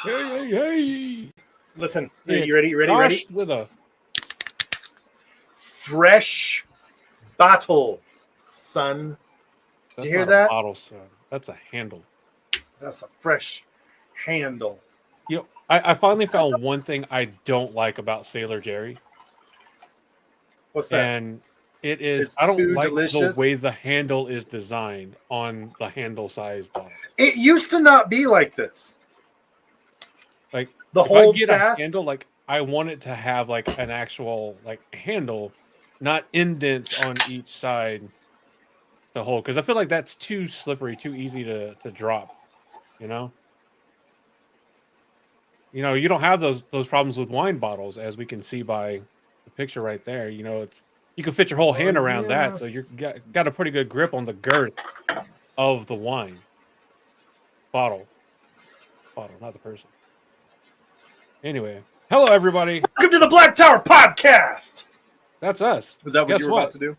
Hey. Listen, It's you ready? Josh with a Fresh bottle, son. Did you hear not that? a bottle, son. That's a handle. That's a fresh handle. I finally found one thing I don't like about Sailor Jerry. What's that? And it is It's I don't too like delicious. the way the handle is designed on the handle size bottle. It used to not be like this. Like The if I hold get fast. a handle, like I want it to have like an actual like handle, not indents on each side to hold. Because I feel like that's too slippery, too easy to drop. You know, you don't have those problems with wine bottles, as we can see by the picture right there. You can fit your whole hand around that, so you got a pretty good grip on the girth of the wine bottle, not the person. Anyway, hello everybody. Welcome to the Black Tower Podcast. That's us. Is that what Guess you were what? about to do?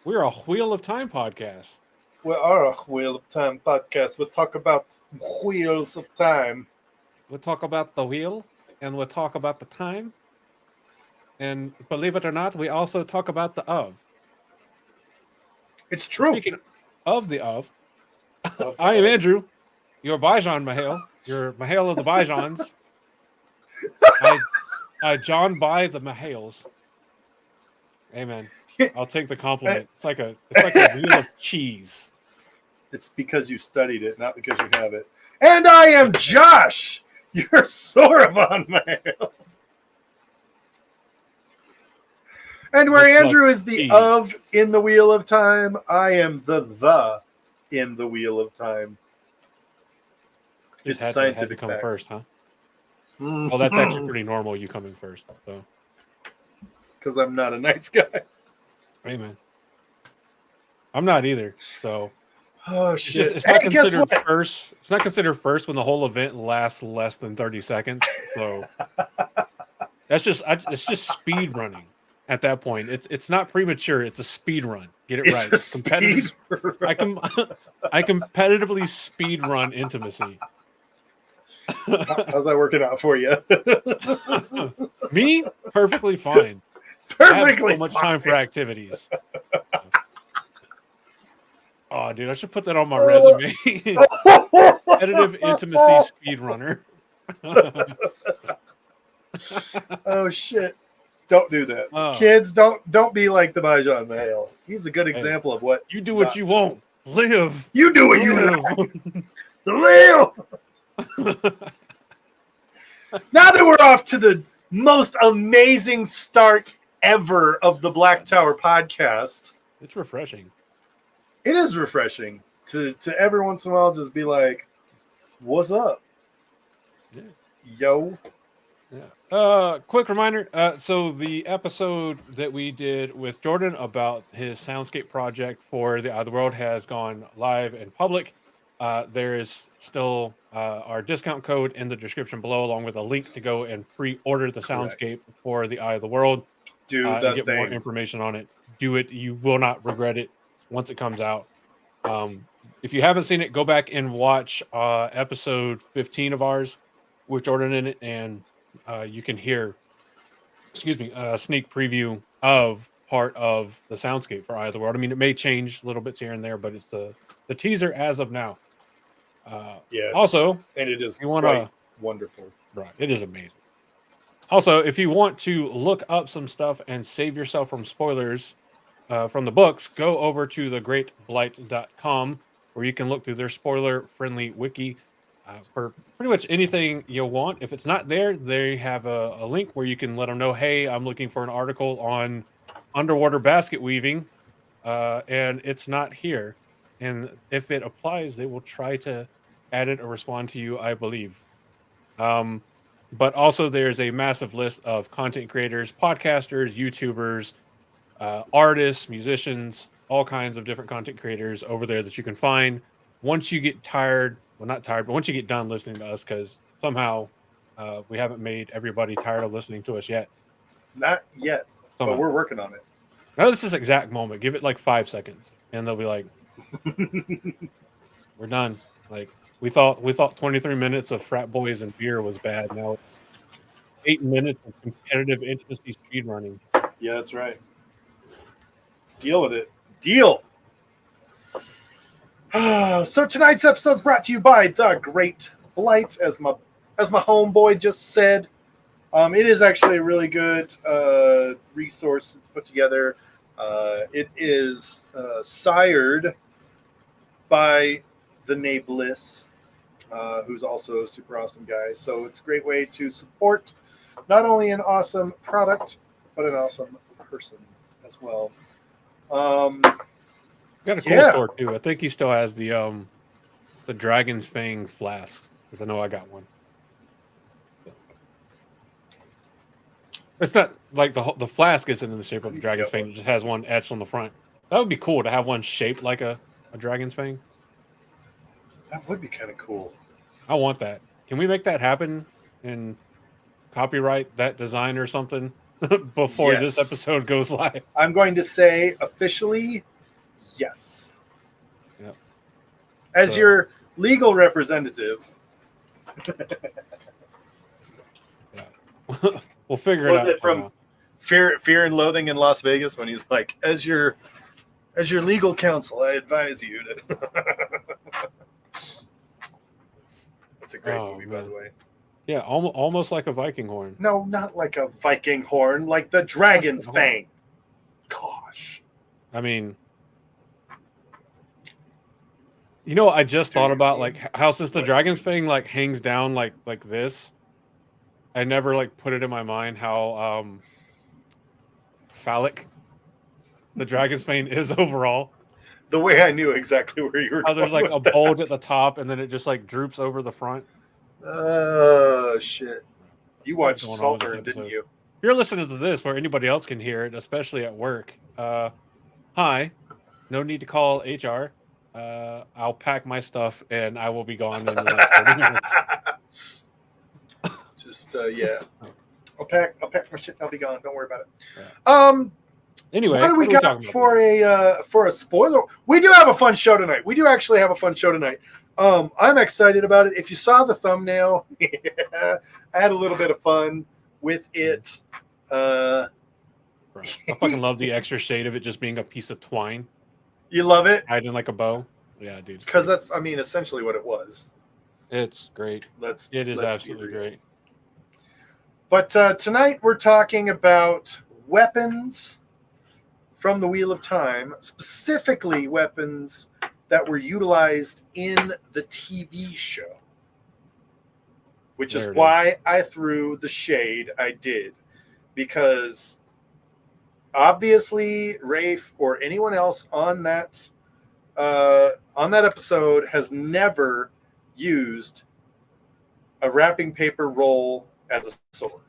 We're a Wheel of Time podcast. We are a Wheel of Time podcast. We'll talk about wheels of time. We'll talk about the wheel, and we'll talk about the time. And believe it or not, we also talk about the of. It's true. Speaking of the of, I am Andrew, your Bijan Mahale, your Mahale of the Bijans. I John by the Mahales. Amen. I'll take the compliment. It's like a wheel of cheese. It's because you studied it, not because you have it. And I am Josh, your Sorovan Mahale. And where Andrew is the of in the Wheel of Time, I am the in the Wheel of Time. It's scientific. Had to come first, huh? Well, that's actually pretty normal, you coming first. So, because I'm not a nice guy. Amen. I'm not either. So, oh shit! It's not considered first. It's not considered first when the whole event lasts less than 30 seconds. So, it's just speed running. At that point, it's not premature. It's a speed run. Get it right. Competitive. I competitively speed run intimacy. How's that working out for you? Me, perfectly fine. Perfectly. I have so much time for activities. Oh, dude, I should put that on my resume. Competitive intimacy speedrunner. Oh shit. Don't do that. Kids, don't be like the Bijan Mahale. He's a good example of what you do what you want. Live. You do what you want. Live. Now that we're off to the most amazing start ever of the Black Tower podcast. It's refreshing. It is refreshing to every once in a while just be like, what's up? Yeah. Yo. Yeah. Quick reminder. So the episode that we did with Jordan about his soundscape project for the Eye of the World has gone live and public. There is still our discount code in the description below, along with a link to go and pre-order the soundscape for the Eye of the World. And get more information on it. Do it. You will not regret it once it comes out. If you haven't seen it, go back and watch episode 15 of ours with Jordan in it, and you can hear, a sneak preview of part of the soundscape for Eye of the World. I mean, it may change little bits here and there, but it's the teaser as of now. Yes. Also, and it is quite wonderful. Right. It is amazing. Also, if you want to look up some stuff and save yourself from spoilers from the books, go over to thegreatblight.com, where you can look through their spoiler-friendly wiki for pretty much anything you'll want. If it's not there, they have a link where you can let them know, hey, I'm looking for an article on underwater basket weaving, and it's not here. And if it applies, they will try to add it or respond to you, I believe. But also there's a massive list of content creators, podcasters, YouTubers, artists, musicians, all kinds of different content creators over there that you can find. Once you get tired, well, not tired, but once you get done listening to us, because somehow we haven't made everybody tired of listening to us yet. Not yet, but we're working on it. Now this is exact moment. Give it like 5 seconds, and they'll be like, we're done. Like, We thought 23 minutes of frat boys and beer was bad. Now it's 8 minutes of competitive intimacy speedrunning. Yeah, that's right. Deal with it. Deal. So tonight's episode is brought to you by The Great Blight, as my homeboy just said. It is actually a really good resource it's put together. It is sired by the Nabliss, who's also a super awesome guy. So it's a great way to support not only an awesome product, but an awesome person as well. Got a cool store too. I think he still has the Dragon's Fang flask, because I know I got one. It's not like the flask isn't in the shape of the Dragon's Fang. It just has one etched on the front. That would be cool to have one shaped like a Dragon's Fang. That would be kind of cool. I want that. Can we make that happen and copyright that design or something before this episode goes live? I'm going to say officially, yes. Yep. As your legal representative. Yeah. We'll figure it out. Was it from Fear and Loathing in Las Vegas when he's like, as your legal counsel, I advise you to. That's a great movie, by the way. Yeah, almost like a Viking horn. No, not like a Viking horn, like the Dragon's Fang. Gosh. I mean, you know, I just thought about like how since the Dragon's Fang like hangs down like this, I never like put it in my mind how phallic the Dragon's Fang is overall. The way I knew exactly where you were going. There's like a bulge at the top and then it just like droops over the front. Oh, shit. You watched Saltburn, didn't you? You're listening to this where anybody else can hear it, especially at work. Hi. No need to call HR. I'll pack my stuff and I will be gone in the next 30 minutes. Just, yeah. I'll pack my shit and I'll be gone. Don't worry about it. Yeah. Anyway, what do we got for a spoiler? We do have a fun show tonight. We do actually have a fun show tonight. I'm excited about it. If you saw the thumbnail, I had a little bit of fun with it. I fucking love the extra shade of it just being a piece of twine. You love it? Tied in like a bow. Yeah, dude. Because that's, I mean, essentially what it was. It's great. It is absolutely great. But tonight we're talking about weapons from the Wheel of Time, specifically weapons that were utilized in the TV show, which is why I threw the shade I did, because obviously Rafe or anyone else on that episode has never used a wrapping paper roll as a sword.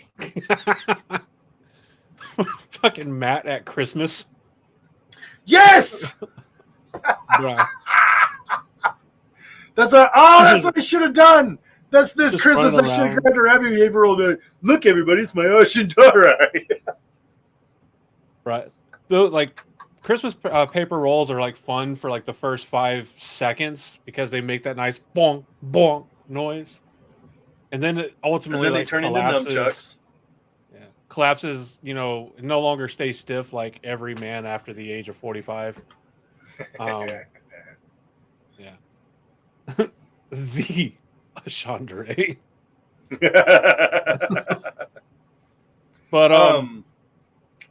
Fucking Matt at Christmas. Yes. That's what I should have done. That's this Christmas. I should have grabbed a wrapping paper roll. And look, everybody, it's my Oshindara. Right. So, like, Christmas paper rolls are like fun for like the first 5 seconds because they make that nice bonk bonk noise, and then it ultimately they turn into nunchucks. Yeah, collapses. You know, no longer stays stiff like every man after the age of 45. Yeah. The Chandre. But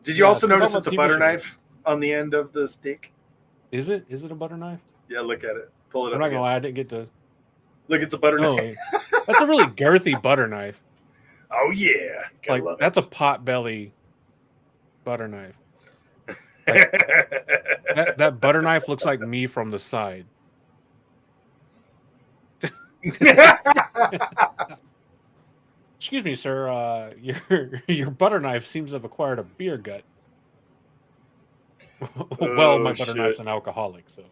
did you also notice it's a butter knife on the end of the stick? Is it? Is it a butter knife? Yeah, look at it. Pull it up. I'm not gonna lie, I didn't get to look. It's a butter knife. That's a really girthy butter knife. Oh yeah, like that's a pot belly butter knife. Like, that butter knife looks like me from the side. Excuse me, sir. Your butter knife seems to have acquired a beer gut. Well, my butter knife's an alcoholic, so.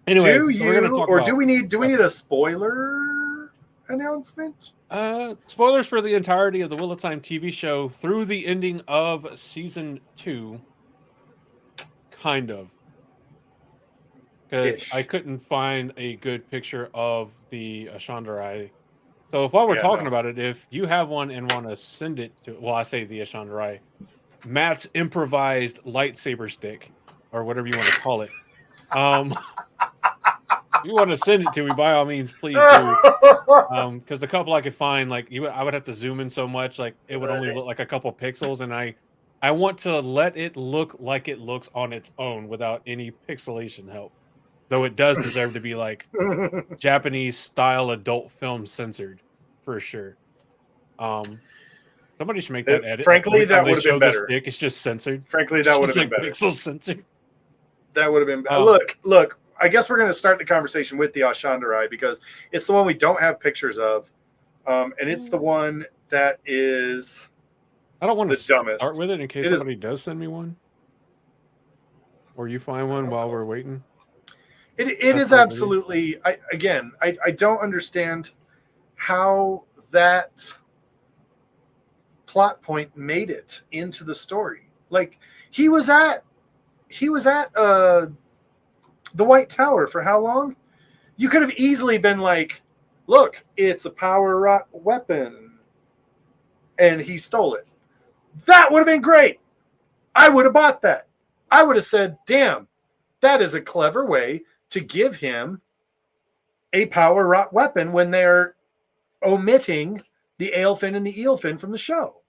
Anyway, do we need a spoiler announcement? Spoilers for the entirety of the Wheel of Time TV show through the ending of season 2. Kind of. because I Ish. couldn't find a good picture of the Ashandarai. So if while we're Yeah, talking no. about it, if you have one and want to send it to, well, I say the Ashandarai, Matt's improvised lightsaber stick, or whatever you want to call it. If you want to send it to me, by all means, please do. Because the couple I could find, like I would have to zoom in so much, like it would only look like a couple pixels, and I want to let it look like it looks on its own without any pixelation help. Though it does deserve to be like Japanese style adult film censored for sure. Um, Somebody should make that edit. Like Frankly, every time that they would have been show the better. stick, it's just censored. Frankly, It's that would just have been like better. pixel censored. That would have been. Um, Look. I guess we're going to start the conversation with the Ashandarai because it's the one we don't have pictures of, and it's the one that is I don't want the to start dumbest. with it in case It is. somebody does send me one, or you find one while we're waiting. It That's is all right with you. absolutely. I don't understand how that plot point made it into the story. Like he was at the White Tower for how long? You could have easily been like, look, it's a power rock weapon. And he stole it. That would have been great. I would have bought that. I would have said, damn, that is a clever way to give him a power rock weapon when they're omitting the Aelfin and the Eelfin from the show.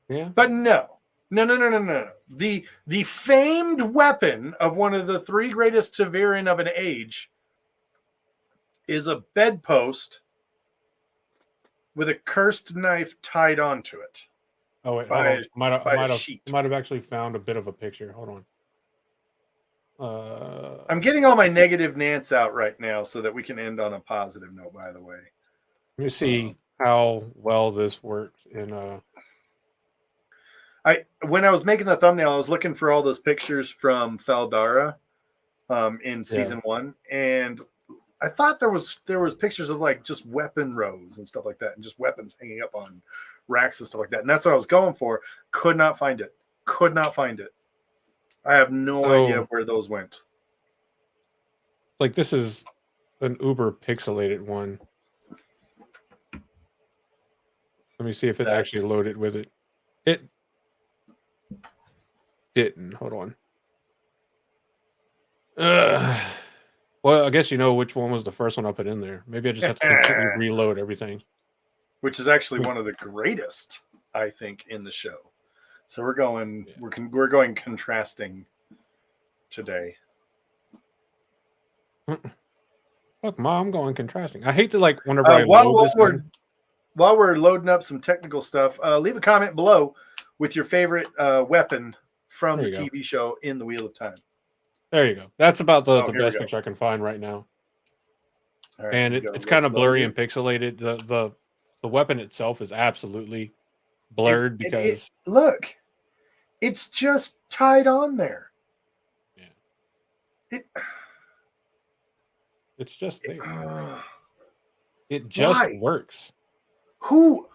Yeah. But no. No. The famed weapon of one of the three greatest Taviran of an age is a bedpost with a cursed knife tied onto it. Oh wait, hold on. By a sheet. Might have actually found a bit of a picture. Hold on. I'm getting all my negative Nance out right now so that we can end on a positive note, by the way. Let me see how well this works in When I was making the thumbnail, I was looking for all those pictures from Faldara in season 1, and I thought there was pictures of like just weapon rows and stuff like that, and just weapons hanging up on racks and stuff like that. And that's what I was going for. Could not find it. I have no idea where those went. Like this is an uber pixelated one. Let me see if it actually loaded with it. It didn't. Hold on. Well, I guess you know which one was the first one I put in there. Maybe I just have to completely reload everything. Which is actually one of the greatest, I think, in the show. So we're going we're going contrasting today. Look, Mom, I'm going contrasting. I hate to like whenever I load this thing. While we're loading up some technical stuff, leave a comment below with your favorite weapon from the TV show in the Wheel of Time. There you go. That's about the best picture I can find right now. Right, and it's kind of blurry and pixelated. The weapon itself is absolutely blurred because look, it's just tied on there. Yeah. It's just there. It just works. Who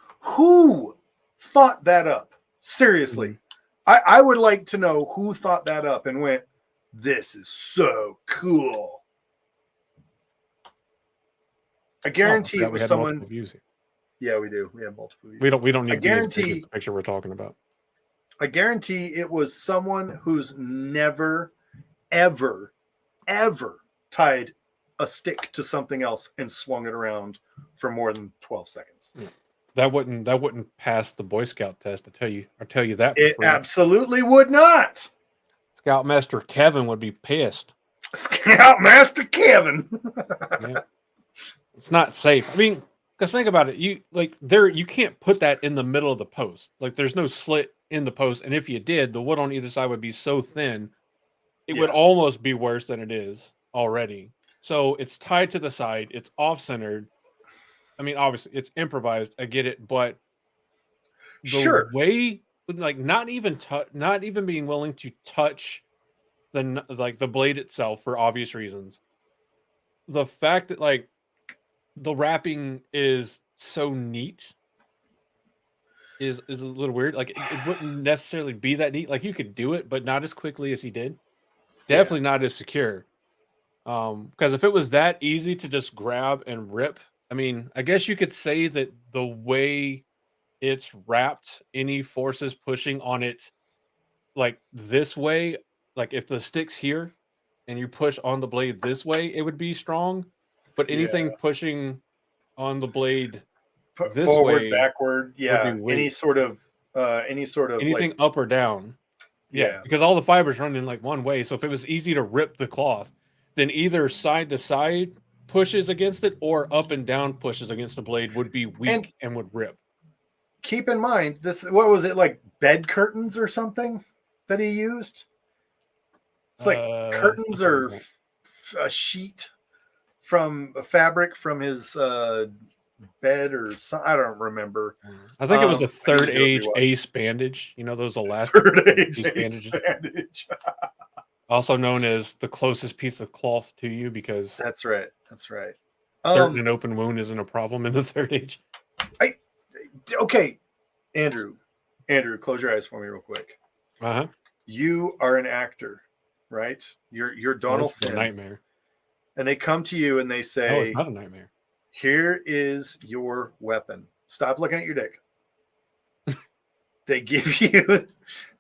thought that up? Seriously. I would like to know who thought that up and went, this is so cool. I guarantee it was someone. Yeah, we do. We have multiple views. We don't need to be as big as the picture we're talking about. I guarantee it was someone who's never, ever tied a stick to something else and swung it around for more than 12 seconds. Yeah. That wouldn't pass the Boy Scout test. I'll tell you that. It absolutely would not. Scoutmaster Kevin would be pissed. Scoutmaster Kevin. Yeah. It's not safe. I mean, because think about it. You can't put that in the middle of the post. Like there's no slit in the post, and if you did, the wood on either side would be so thin, it would almost be worse than it is already. So it's tied to the side. It's off-centered. I mean, obviously, it's improvised. I get it, but the way, like, not even being willing to touch the blade itself for obvious reasons. The fact that like the wrapping is so neat is a little weird. Like it wouldn't necessarily be that neat. Like you could do it, but not as quickly as he did. definitely not as secure. Because if it was that easy to just grab and rip, I mean, I guess you could say that the way it's wrapped, any forces pushing on it like this way, like if the stick's here and you push on the blade this way, it would be strong. But Yeah. anything pushing on the blade this Forward, way backward, would be yeah. weak. Any sort of like, Anything up or down. Yeah, yeah. because all the fibers run in like one way. So if it was easy to rip the cloth, then either side to side pushes against it or up and down pushes against the blade would be And weak and would rip. keep in mind this. What was it, like bed curtains or something that he used? It's like curtains Something like or that. a sheet from a fabric from his bed or something. I don't remember. I think it was a I need third to go age rewatch. ace bandage. You know those elastic Third age ace ace bandages, bandage. also known as the closest piece of cloth to you, because That's right. That's right. starting an open wound isn't a problem in the third age. Okay, Andrew, close your eyes for me real quick. Uh-huh. You are an actor, right? You're Donald This is a Finn, nightmare. and they come to you and they No, say, it's not a nightmare. "Here is your weapon. Stop looking at your dick." They give you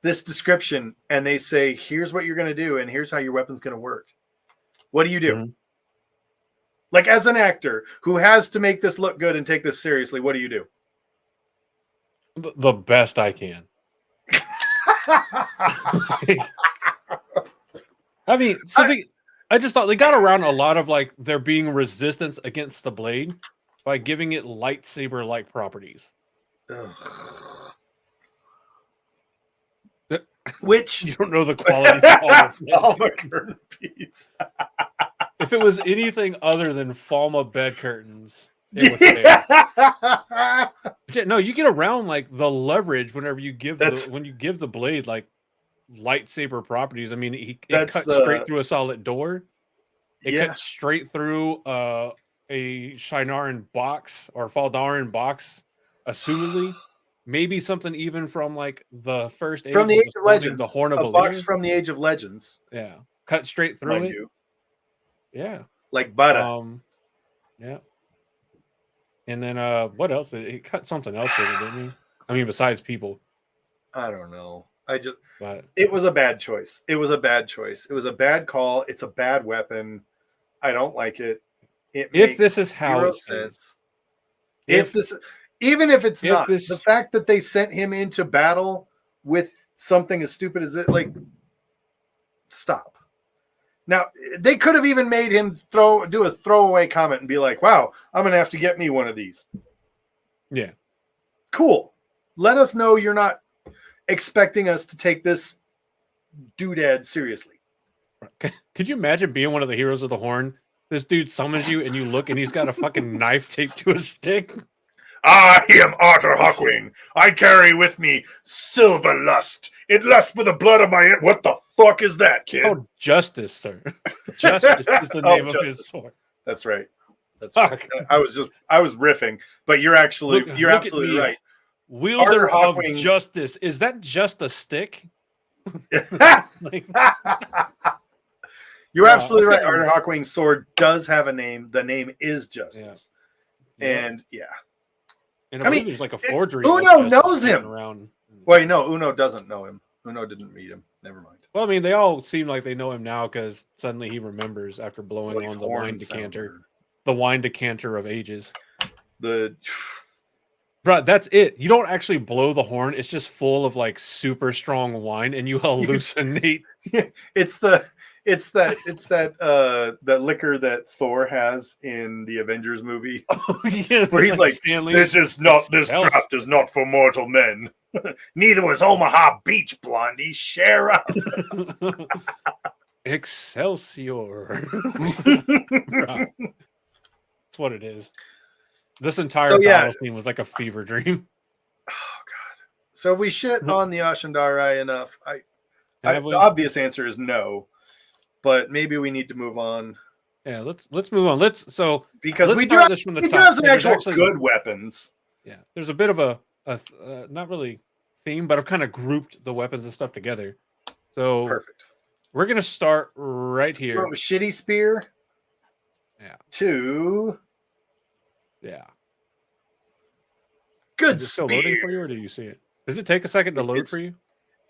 this description and they say, "Here's what you're going to do, and here's how your weapon's going to work." What do you do? Mhm. Like, as an actor who has to make this look good and take this seriously, what do you do? The best I can. I mean, so I just thought they got around a lot of like there being resistance against the blade by giving it lightsaber-like properties. Which You don't know the quality of Falma curtain beads. If it was anything other than Falma bed curtains, it would fail. Yeah. But yeah, no, you get around like the leverage whenever you give That's- when you give the blade like lightsaber properties. I mean, it That's, cuts straight through a solid door. It Yeah. cuts straight through a Shinaran box or Faldaran box, assumedly. Maybe something even from like the first age From the that Age was of holding Legends. the Horn of A box Valyr. from the Age of Legends, Yeah, cut straight through mind it. you. Yeah. Like butter. Yeah. And then what else? It cut something else with it, didn't he? I mean, besides people. I don't know. But It was a bad choice. It was a bad choice. It was a bad call. It's a bad weapon. I don't like it. It if makes this is how zero it stays, sense. If this, even if it's if not, this- the fact that they sent him into battle with something as stupid as it, like, stop. Now they could have even made him do a throwaway comment and be like, "Wow, I'm gonna have to get me one of these." yeah. Cool. Let us know you're not expecting us to take this doodad seriously. Could you imagine being one of the heroes of the Horn? This dude summons you and you look and he's got a fucking knife taped to a stick. I am Arthur Hawkwing. I carry with me silver lust. It lusts for the blood of my. What the fuck is that, kid? Oh, Justice, sir. Justice is the name of Justice. his sword. That's right. That's Fuck. right. I was riffing, but you're Look absolutely at me. right. Wielder Arthur of Hawkwing's- justice. Is that just a stick? Like, You're Yeah, absolutely right. okay. Arthur Hawkwing's sword does have a name. The name is Justice. And yeah. and I I mean, believe there's like a forgery. Uno of Justice knows floating him. Around. Wait, no, Uno doesn't know him. Uno didn't meet him. Never mind. Well, I mean, they all seem like they know him now because suddenly he remembers after blowing What his on the horn wine decanter. sounded. The wine decanter of ages. The Bro, that's it. You don't actually blow the horn. It's just full of like super strong wine and you hallucinate. it's that liquor that Thor has in the Avengers movie. Yeah, Where he's like, Stanley. this draft is not for mortal men. Neither was Omaha Beach, Blondie. Share up. Excelsior. Bro, that's what it is. This entire So, yeah. battle scene was like a fever dream. Oh God. So if we shit on the Ashandarai enough, Have we? the obvious answer is no. But maybe we need to move on. Yeah, let's move on. Because let's we do start have, this from the we do top. have some Yeah, there's actual actually- good weapons. Yeah, there's a bit of a not really theme, but I've kind of grouped the weapons and stuff together. So Perfect. we're gonna start right here. From a shitty spear Yeah. to Yeah. good Is it still loading for spear. you, or do you see it? Does it take a second to load for you?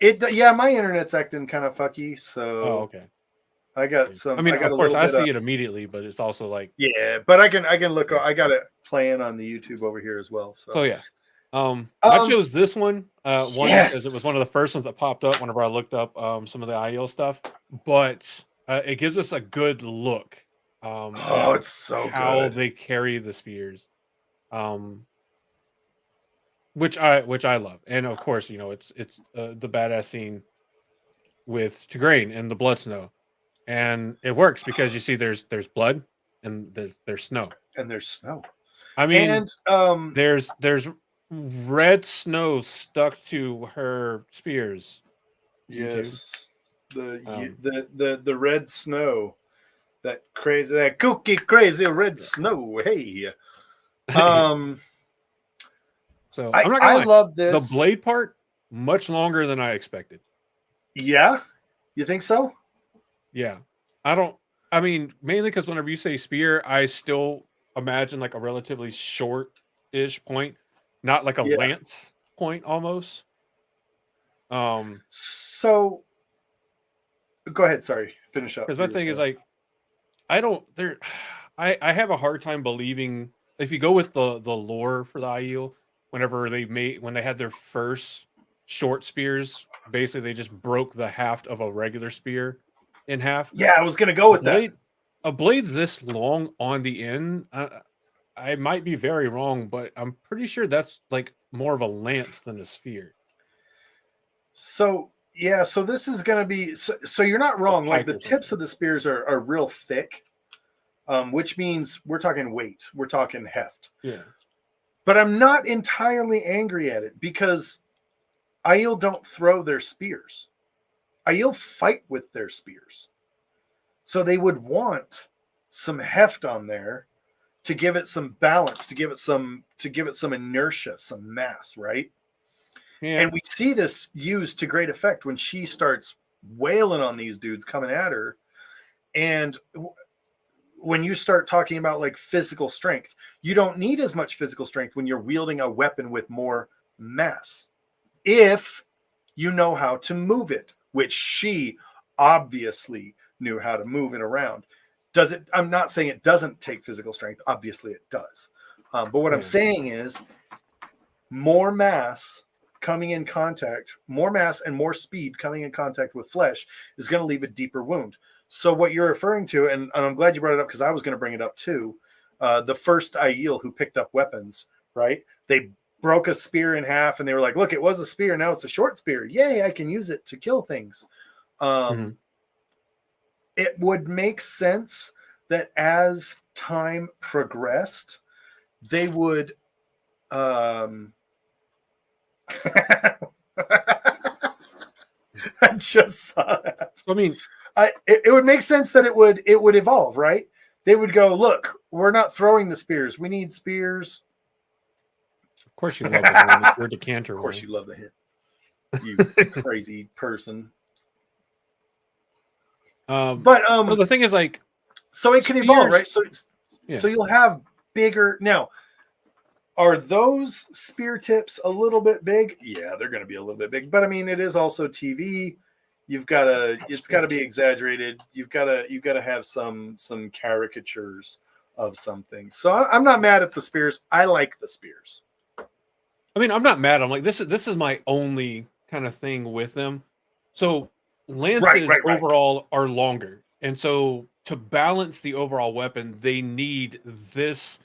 Yeah, my internet's acting kind of fucky, Oh, so okay. I got I mean, I got of a course, little I bit of see it immediately, but it's also like, yeah, but I can look. I got it playing on the YouTube over here as well. so So yeah. I um chose this one, one because it was yes. one of the first ones that popped up whenever I looked up some of the IEL stuff, but it gives us a good look Oh, at it's so how good. they carry the spears, um, which I love, and of course, it's the badass scene with Tigraine and the blood snow, and it works because you see there's blood and there's snow. And there's snow. I mean, And there's red snow stuck to her spears. YouTube. yes, the Um, the red snow, that cookie crazy red yeah. snow. Hey. Yeah. Um So I'm not gonna I lie, love the this. blade part much longer than I expected. Yeah. You think so? Yeah, I don't. I mean, mainly because whenever you say spear, I still imagine like a relatively short-ish point, not like a Yeah. lance point almost. Um, So go ahead, sorry. Finish up. because my You were thing is saying. like I don't there. I have a hard time believing if you go with the lore for the IEL, when they had their first short spears, basically they just broke the haft of a regular spear in half. Yeah, I was gonna go A with that. blade, a blade this long on the end. I might be very wrong, but I'm pretty sure that's like more of a lance than a spear. So yeah, so this is gonna be so you're not A wrong. Like pike the or tips something. of the spears are real thick, which means we're talking weight, we're talking heft. Yeah. But I'm not entirely angry at it because Aiel don't throw their spears. Aiel fight with their spears. So they would want some heft on there to give it some balance, to give it some inertia, some mass, right? Yeah. And we see this used to great effect when she starts wailing on these dudes coming at her. And when you start talking about like physical strength, you don't need as much physical strength when you're wielding a weapon with more mass. If you know how to move it, which she obviously knew how to move it around. Does it? I'm not saying it doesn't take physical strength. Obviously, it does. But what I'm Yeah. saying is more mass coming in contact, more mass and more speed coming in contact with flesh is going to leave a deeper wound. So what you're referring to, and I'm glad you brought it up because I was going to bring it up too. The first Aiel who picked up weapons, right? They broke a spear in half and they were like, look, it was a spear. Now it's a short spear. Yay, I can use it to kill things. Mhm. It would make sense that as time progressed, they would um I just saw that. I mean, It would make sense that it would evolve, right? They would go, look, we're not throwing the spears. We need spears. of course you love the one with your Of decanter course, one. you love the hit, you crazy person. um, But so the thing is, like, so it can evolve, spears. right? So Yeah, you'll have bigger now. Are those spear tips a little bit big? Yeah, they're going to be a little bit big, but I mean, it is also TV. You've got to, it's got spear to be tip. exaggerated. You've got to have some caricatures of something. So I'm not mad at the spears. I like the spears. I mean, I'm not mad. I'm like, this is my only kind of thing with them. So Right, lances right, right. overall are longer, and so to balance the overall weapon, they need this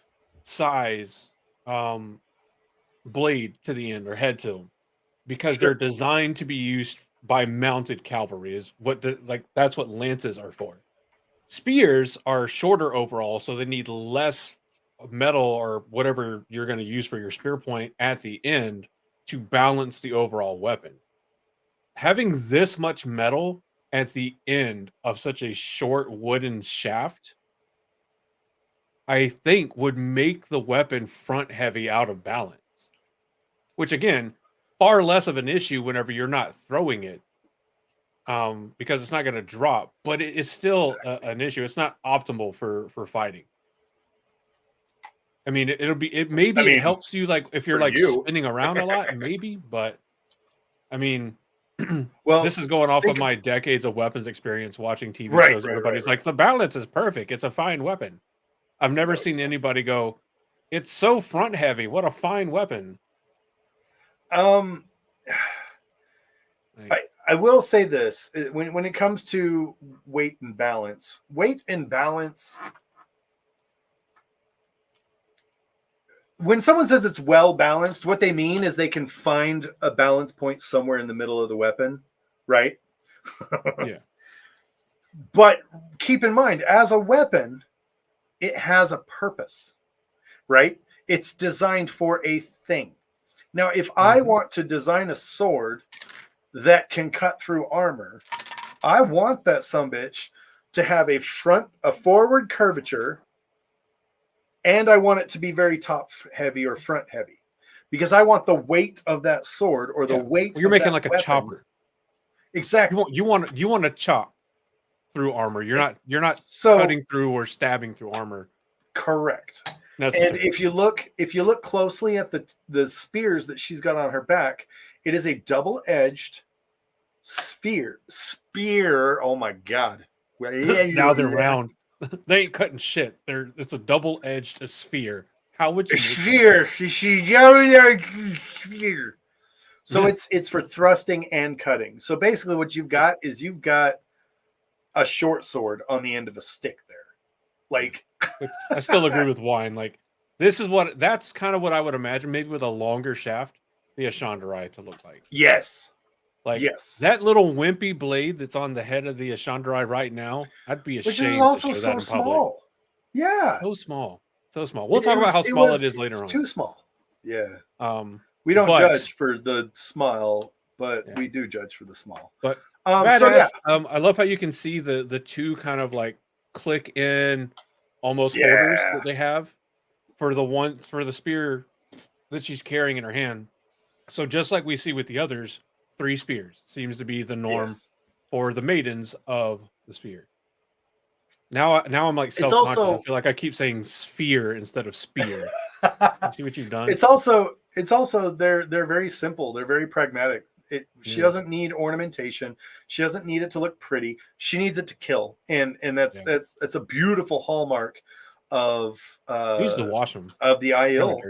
size um, blade to the end or head to them because they're Sure. designed to be used by mounted cavalry. Is what that's what lances are for. Spears are shorter overall, so they need less metal or whatever you're going to use for your spear point at the end to balance the overall weapon. Having this much metal at the end of such a short wooden shaft, I think would make the weapon front heavy out of balance, which again, far less of an issue whenever you're not throwing it. because it's not going to drop, but it is still an issue. It's not optimal for fighting. I mean, maybe it helps you like if you're for like you. spinning around a lot, maybe, but I mean, Well, this is going off of think- my decades of weapons experience watching TV Right, shows. right, Everybody's right. like, the balance is perfect. It's a fine weapon. I've never seen anybody go, it's so front heavy. What a fine weapon. Like, I will say this when it comes to weight and balance, when someone says it's well balanced, what they mean is they can find a balance point somewhere in the middle of the weapon, right? yeah. But keep in mind, as a weapon, it has a purpose, right? It's designed for a thing. Now, if I want to design a sword that can cut through armor, I want that sumbitch to have a forward curvature, and I want it to be very top heavy or front heavy, because I want the weight of that sword or the weight. Well, you're making like weapon. a chopper. Exactly. You want to chop through armor. You're not so cutting through or stabbing through armor. Correct. And if you look closely at the spears that she's got on her back, it is a double-edged spear. Oh my god! Now they're round. They ain't cutting shit. It's a double-edged sphere. How would you sphere? So it's for thrusting and cutting. So basically, what you've got is a short sword on the end of a stick there. Like, I still agree with Wine. Like, that's kind of what I would imagine, maybe with a longer shaft, the Ashandarai to look like. Yes. Like, yes. That little wimpy blade that's on the head of the Ashandarai right now, I'd be ashamed to show that in public. Yeah. So small. So small. We'll talk about how small it is later on. It's too small. Yeah. We don't judge for the small, but we do judge for the small. But I love how you can see the two kind of like click in almost holders that they have for the spear that she's carrying in her hand. So just like we see with the others, 3 spears seems to be the norm for the maidens of the sphere. Now I'm like self-conscious. I feel like I keep saying sphere instead of spear. See what you've done? It's also they're very simple. They're very pragmatic. She doesn't need ornamentation. She doesn't need it to look pretty. She needs it to kill. And that's a beautiful hallmark of used to wash them of the IL.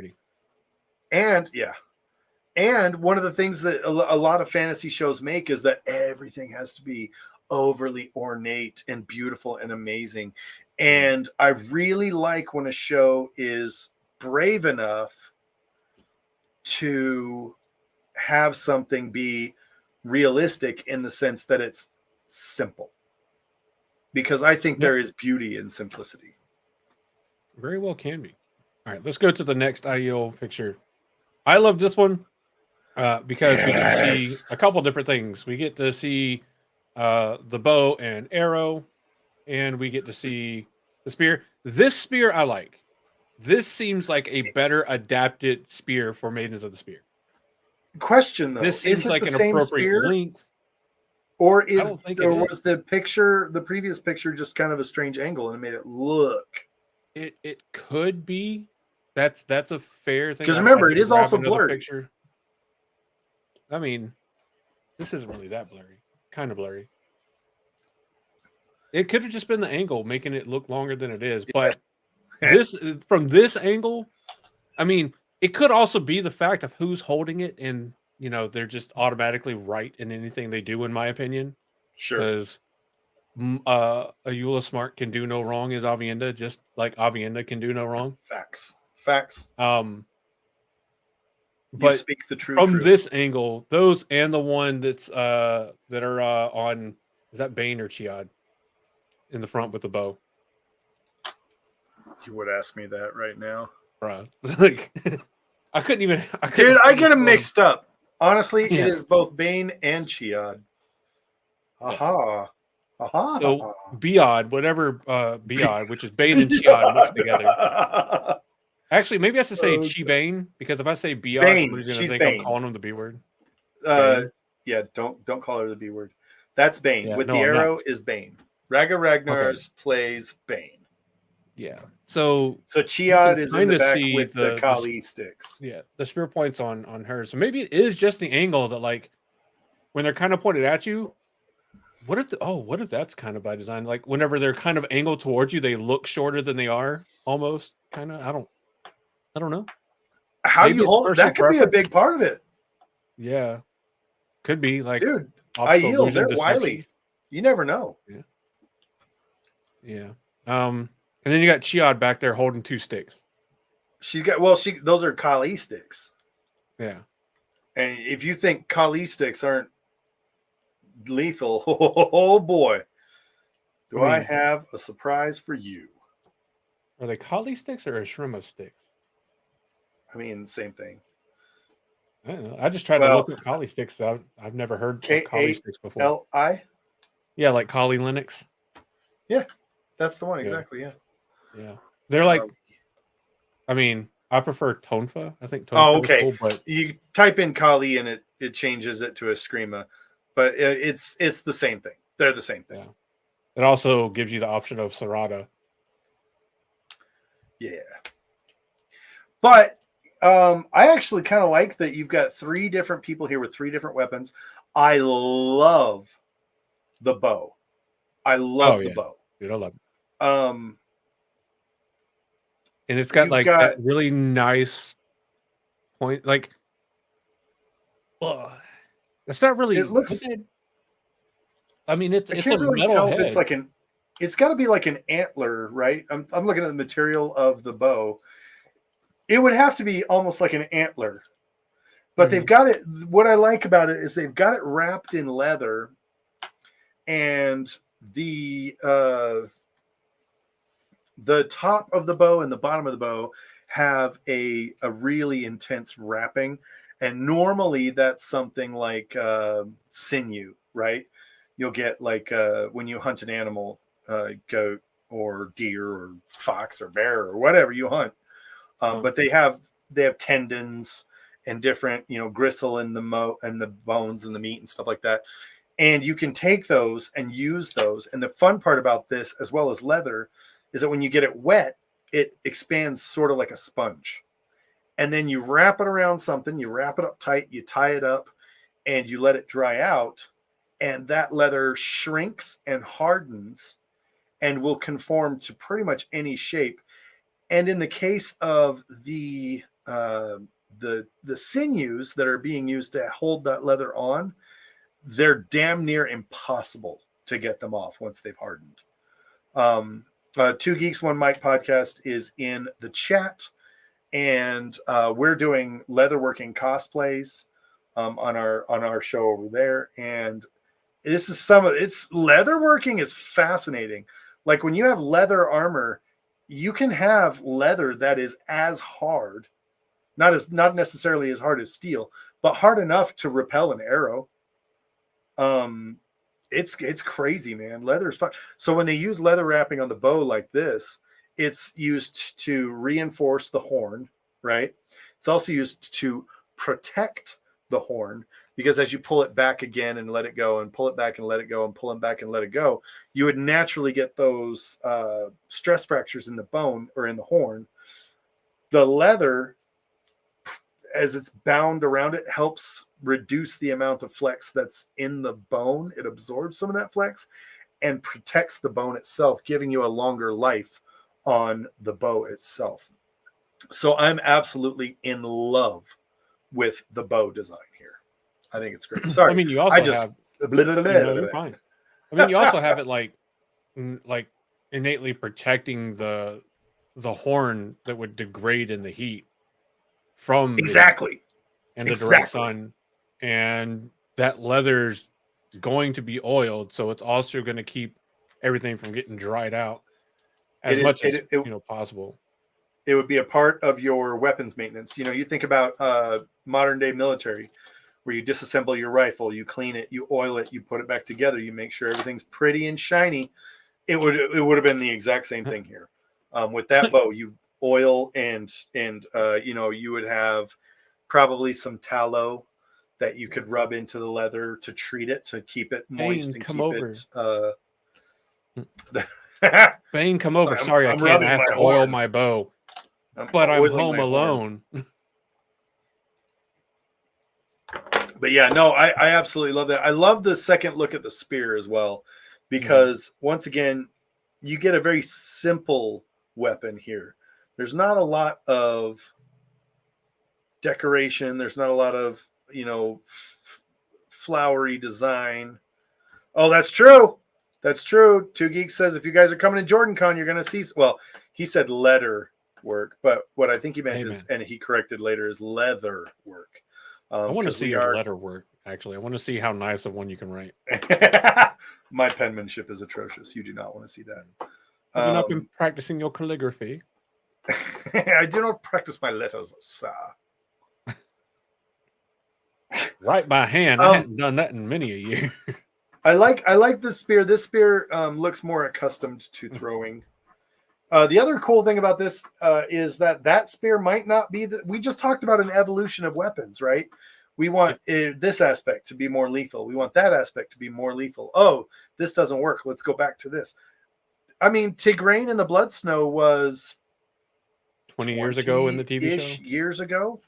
And one of the things that a lot of fantasy shows make is that everything has to be overly ornate and beautiful and amazing. And I really like when a show is brave enough to have something be realistic in the sense that it's simple. Because I think there is beauty in simplicity. Very well can be. All right, let's go to the next IEL picture. I love this one because we get to see a couple different things. We get to see the bow and arrow, and we get to see the spear. This spear I like. This seems like a better adapted spear for Maidens of the Spear. Question though, this seems like an appropriate length, or was the previous picture just kind of a strange angle and it made it look? It could be. That's a fair thing. Because remember, it is also blurry. Picture. I mean, this isn't really that blurry. Kind of blurry. It could have just been the angle making it look longer than it is, but from this angle, I mean, it could also be the fact of who's holding it, and they're just automatically right in anything they do, in my opinion. Sure. Because Ayula Smart can do no wrong as Avienda, just like Avienda can do no wrong. Facts. But speak the truth from this angle, those and the one that's that are on, is that Bane or Chiad in the front with the bow? You would ask me that right now, bro. Like, I couldn't I get them mixed up. Honestly, it is both Bane and Chiad. Aha. So Biad, whatever Biad, which is Bane and Chiad mixed together. Actually, maybe I should say Chi Bane, because if I say Biad, somebody's gonna think I'm calling him the B word. Yeah, don't call her the B word. That's Bane. Yeah, With no, the I'm not. arrow is Bane. Raga Ragnars plays Bane. Yeah. So So you can Chiad is in kind the of back see with the Kali sticks. the spear points on her. So maybe it is just the angle that, like, when they're kind of pointed at you. What if that's kind of by design? Like, whenever they're kind of angled towards you, they look shorter than they are, almost kind of. I don't know. How Maybe you it's hold personal that could be a preference. big part of it. Yeah, could be like Dude, I optical yield. illusion, They're wily. deception. You never know. Yeah, yeah. And then you got Chiad back there holding 2 sticks. She's got those are Kali sticks. Yeah. And if you think Kali sticks aren't lethal, oh boy. Do I mean, have a surprise for you? are they Kali sticks or Ashrima sticks? I mean, same thing. I don't know. I just tried to Well, look up Kali sticks. I've never heard of Kali sticks before. Kali. Yeah, like Kali Linux. Yeah, that's the one Yeah, exactly. Yeah. yeah. They're like, I mean, I prefer Tonfa. I think Oh, Tonfa is okay. cool, but You type in Kali and it changes it to a Screama, but it's the same thing. They're the same thing. yeah. It also gives you the option of Sarada. Yeah. But I actually kind of like that you've got 3 different people here with 3 different weapons. I love the bow. I love the bow. Dude, I love it. Um, And it's got you've like got that really nice point. Like, it's not really. it looks. I mean, I it's a can't really metal tell if it's head. like an. It's got to be like an antler, right? I'm looking at the material of the bow. It would have to be almost like an antler, but they've got it. What I like about it is they've got it wrapped in leather, and the top of the bow and the bottom of the bow have a really intense wrapping, and normally that's something like sinew, right? You'll get like when you hunt an animal, goat or deer or fox or bear or whatever you hunt. But they have tendons and different, gristle in the bones and the meat and stuff like that. And you can take those and use those. And the fun part about this, as well as leather, is that when you get it wet, it expands sort of like a sponge. And then you wrap it around something, you wrap it up tight, you tie it up, and you let it dry out. And that leather shrinks and hardens and will conform to pretty much any shape. And in the case of the sinews that are being used to hold that leather on, they're damn near impossible to get them off once they've hardened. 2 Geeks, 1 Mic podcast is in the chat, and we're doing leatherworking cosplays on our show over there. And this is it's leatherworking is fascinating. Like when you have leather armor, you can have leather that is as hard, not necessarily as hard as steel, but hard enough to repel an arrow. It's crazy, man. Leather is fun. So when they use leather wrapping on the bow like this, it's used to reinforce the horn, right? It's also used to protect the horn, because as you pull it back again and let it go and pull it back and let it go and pull it back and let it go, you would naturally get those stress fractures in the bone or in the horn. The leather, as it's bound around it, helps reduce the amount of flex that's in the bone. It absorbs some of that flex and protects the bone itself, giving you a longer life on the bow itself. So I'm absolutely in love with the bow design here. I think it's great. Sorry, I mean, you also have. You're fine. I mean, you also have it like innately protecting the horn that would degrade in the heat from exactly and the direct sun, and that leather's going to be oiled, so it's also going to keep everything from getting dried out as much as possible. It would be a part of your weapons maintenance. You think about modern day military, where you disassemble your rifle, you clean it, you oil it, you put it back together, you make sure everything's pretty and shiny. It would have been the exact same thing here. With that bow, you oil and you would have probably some tallow that you could rub into the leather to treat it, to keep it moist Bane, and come keep over. it. Bane, come over. Sorry, I I'm can't. I rubbing have to my oil horn. my bow. I'm But I'm oiling home my horn. alone. But yeah, no, I absolutely love that. I love the second look at the spear as well, because once again, you get a very simple weapon here. There's not a lot of decoration. There's not a lot of, flowery design. Oh, that's true. That's true. Two Geeks says if you guys are coming to Jordan Con, you're going to see. Well, he said letter work, but what I think he meant is, and he corrected later, is leather work. I want to see your letter work. Actually, I want to see how nice of one you can write. My penmanship is atrocious. You do not want to see that. Have you not been practicing your calligraphy? I do not practice my letters, sir. Right by hand. I hadn't done that in many a year. I like this spear. This spear looks more accustomed to throwing. The other cool thing about this is that spear might not be we just talked about an evolution of weapons, right? We want this aspect to be more lethal. We want that aspect to be more lethal. Oh, this doesn't work. Let's go back to this. I mean, Tigraine and the Blood Snow was 20 years ago in the TV show. Years ago.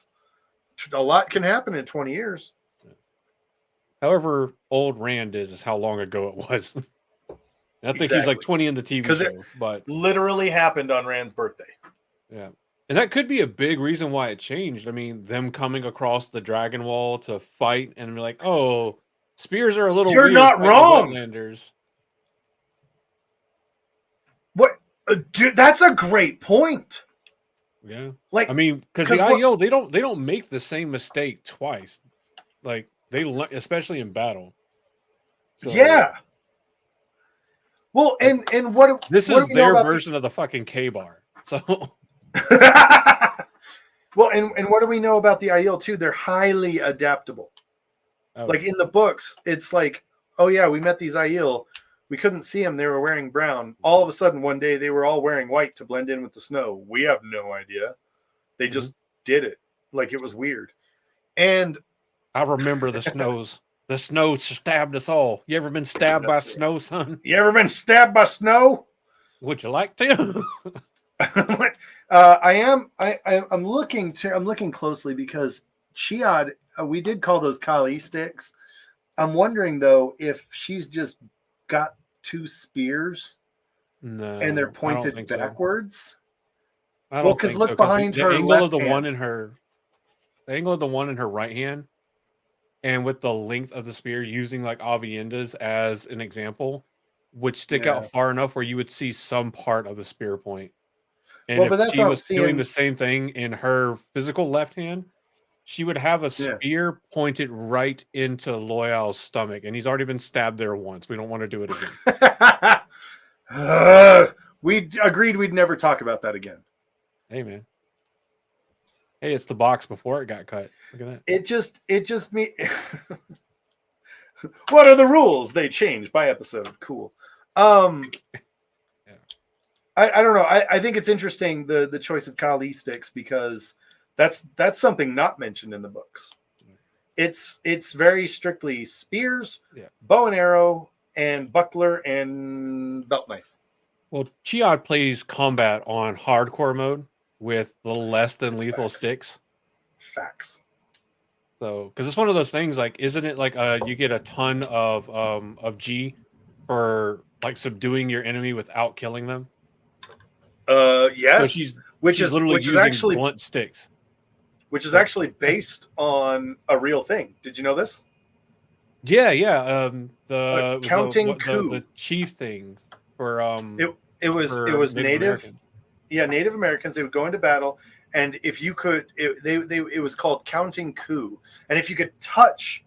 A lot can happen in 20 years. However old Rand is how long ago it was. I think he's like 20 in the TV show, but literally happened on Rand's birthday. Yeah. And that could be a big reason why it changed. I mean, them coming across the Dragon Wall to fight and be like, oh, spears are a little You're weird. not wrong. Wetlanders. What? Dude, that's a great point. Yeah. Like, I mean, because the IO, they don't make the same mistake twice. Like, especially in battle. So, yeah. Well, and what this is their version of the fucking K-bar. So well, and what do we know about the Aiel too? They're highly adaptable. Oh. Like in the books, it's like, oh yeah, we met these Aiel. We couldn't see them. They were wearing brown. All of a sudden, one day, they were all wearing white to blend in with the snow. We have no idea. They just did it. Like, it was weird. And I remember the snows. The snow stabbed us all. You ever been stabbed by snow, son? You ever been stabbed by snow? Would you like to? I'm looking closely because Chiad, we did call those Kali sticks. I'm wondering though if she's just got two spears, and they're pointed backwards. So. I don't think look so, behind her. The angle of the one in her, the angle of the one in her right hand, and with the length of the spear, using like Avienda's as an example, would stick out far enough where you would see some part of the spear point. And if she was doing the same thing in her physical left hand, she would have a spear pointed right into Loyal's stomach, and he's already been stabbed there once. We don't want to do it again. We agreed we'd never talk about that again. Hey, man. Hey, it's the box before it got cut. Look at that. It just me. What are the rules? They change by episode. Cool. I don't know. I think it's interesting the choice of Kali sticks because that's something not mentioned in the books. It's very strictly spears, bow and arrow, and buckler and belt knife. Well, Chiad plays combat on hardcore mode with the less than lethal sticks. Facts. So, because it's one of those things, like, isn't it like you get a ton of G for like subduing your enemy without killing them? Yes. So she's literally using actually blunt sticks, which is actually based on a real thing. Did you know this? Yeah. The counting coup, the chief thing for it was Native. Yeah, Native Americans. They would go into battle, and if you could, it was called counting coup. And if you could touch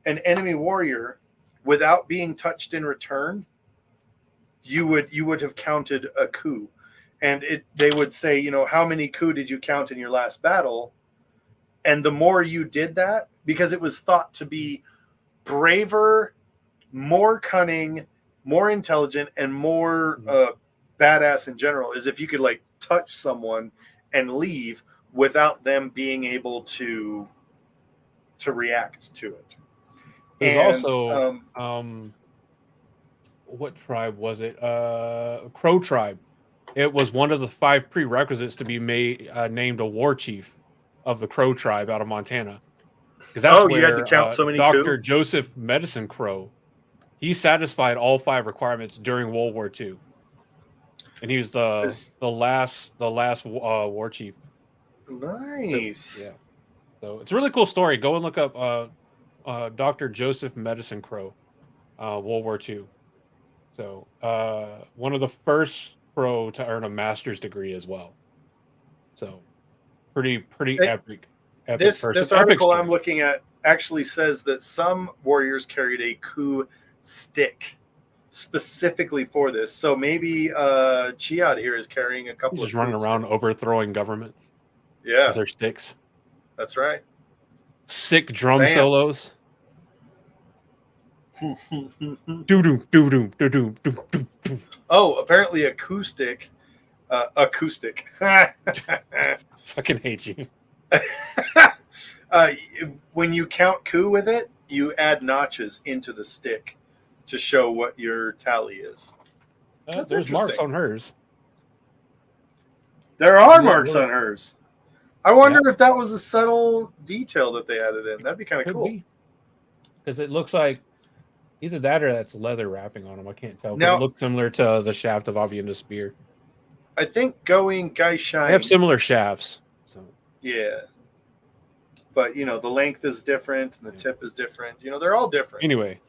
an enemy warrior without being touched in return, you would have counted a coup. And they would say, how many coups did you count in your last battle? And the more you did that, because it was thought to be braver, more cunning, more intelligent, and more badass in general, is if you could like touch someone and leave without them being able to to react to it. There's And also what tribe was it? Crow tribe. It was one of the 5 prerequisites to be made named a war chief of the Crow tribe out of Montana, because that's you had to where count so many Dr. coup? Joseph Medicine Crow, he satisfied all 5 requirements during World War II, and he was the last war chief. Nice. Yeah, so it's a really cool story. Go and look up Dr. Joseph Medicine Crow, World War II. So one of the first Crow to earn a master's degree as well. So pretty epic person. This Epic article story. I'm looking at actually says that some warriors carried a coup stick specifically for this. So maybe Chiad here is carrying a couple He's just of running coup around sticks. overthrowing governments Yeah, with their sticks. that's right. Sick drum Bam. solos. Doo-doo, doo-doo, doo-doo, doo-doo. Oh, apparently acoustic. Acoustic. Fucking hate you. When you count coup with it, you add notches into the stick to show what your tally is. That's There's marks interesting. on hers. There are Yeah, marks really. on hers. I wonder if that was a subtle detail that they added in. That'd be kind of Could cool. be. Because it looks like either that or that's leather wrapping on them. I can't tell. Now- It looks similar to the shaft of Avienda's spear. I think going Gai Shine. They have similar shafts. So Yeah. But you know, the length is different and the tip is different. You know, they're all different. anyway,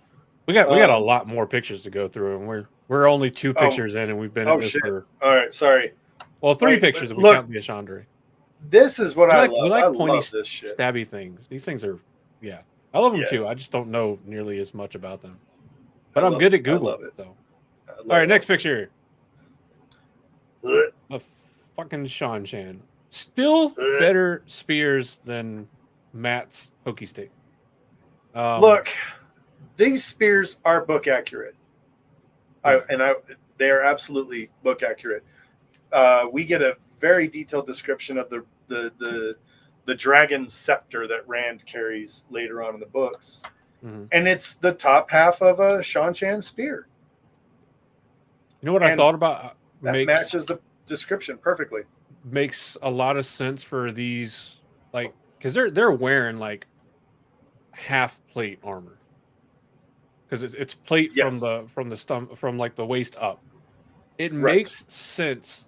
we got a lot more pictures to go through, and we're only 2 pictures in, and we've been at this for all right. Sorry. 3 pictures if we look, count the Ashandre. This is what I love. We like I pointy, love this shit. stabby things. These things are, I love them Yeah. too. I just don't know nearly as much about them. But I I'm love good it. at Google. I love it. So. I love All right, it. next picture. A fucking Sean Chan. Still better spears than Matt's pokey stick. Look, these spears are book accurate. They are absolutely book accurate. We get a very detailed description of the dragon scepter that Rand carries later on in the books, and it's the top half of a Sean Chan spear. You know what I thought about? That matches the description perfectly. Makes a lot of sense for these, like, because they're wearing like half plate armor, because it's plate from the stump, from like the waist up. It makes sense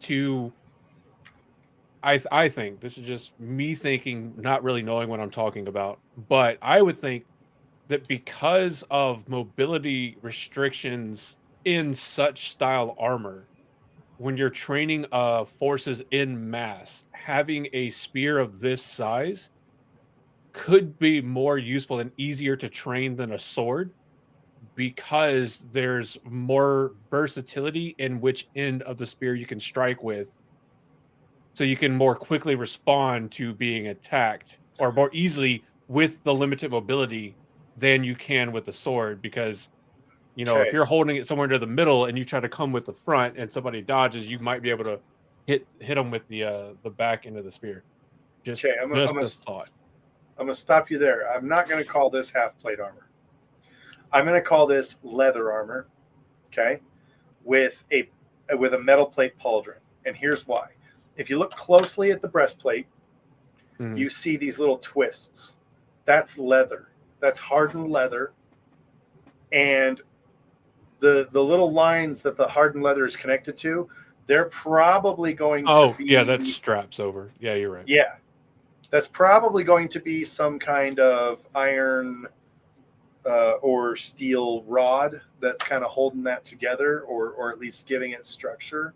to. I think this is just me thinking, not really knowing what I'm talking about, but I would think that because of mobility restrictions in such style armor, when you're training forces in mass, having a spear of this size could be more useful and easier to train than a sword, because there's more versatility in which end of the spear you can strike with, so you can more quickly respond to being attacked, or more easily with the limited mobility than you can with the sword. Because if you're holding it somewhere to the middle and you try to come with the front and somebody dodges, you might be able to hit them with the back end of the spear. Just a thought. I'm gonna stop you there. I'm not gonna call this half plate armor. I'm gonna call this leather armor, okay, with a metal plate pauldron. And here's why. If you look closely at the breastplate, you see these little twists. That's leather. That's hardened leather. And the little lines that the hardened leather is connected to, they're probably going to be... yeah, that straps over. Yeah, you're right. Yeah. That's probably going to be some kind of iron or steel rod that's kind of holding that together, or at least giving it structure.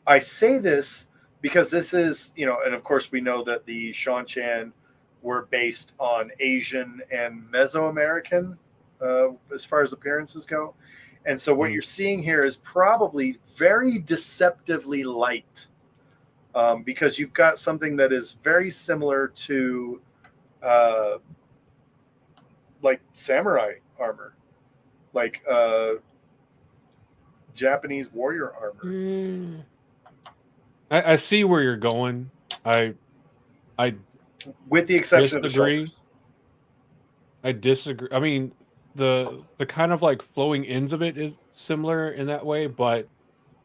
I say this because this is, and of course we know that the Sean Chan were based on Asian and Mesoamerican as far as appearances go. And so what you're seeing here is probably very deceptively light, because you've got something that is very similar to like samurai armor, like Japanese warrior armor. I see where you're going. I with the exception of the Disagree. shoulders. I disagree. I mean, the kind of like flowing ends of it is similar in that way, but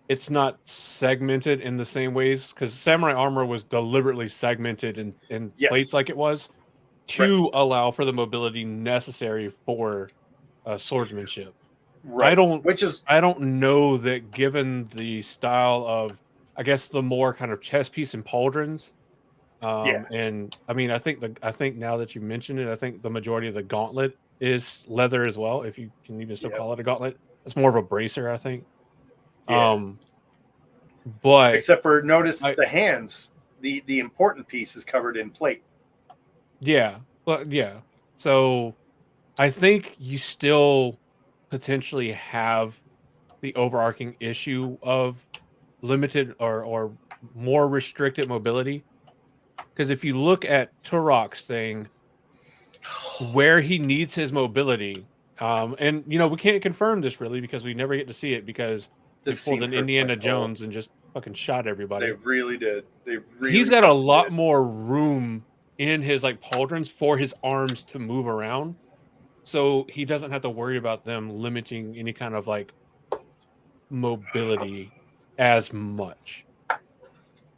it's not segmented in the same ways because samurai armor was deliberately segmented in plates Yes, like it was right, to allow for the mobility necessary for swordsmanship. I right. don't Which is I don't know that given the style of I guess the more kind of chess piece and pauldrons. yeah, And I mean I think now that you mention it, I think the majority of the gauntlet is leather as well, if you can even still yeah, call it a gauntlet. It's more of a bracer, I think. yeah. Um, but Except for notice I the hands. The important piece is covered in plate. yeah, but yeah. So I think you still potentially have the overarching issue of limited or more restricted mobility. Because if you look at Turok's thing, where he needs his mobility, and you know, we can't confirm this really because we never get to see it because they This pulled scene an hurts my Indiana soul. Jones and just fucking shot They everybody. really did. They He's really got a fucking lot did. more room in his like pauldrons for his arms to move around. So he doesn't have to worry about them limiting any kind of like mobility as much.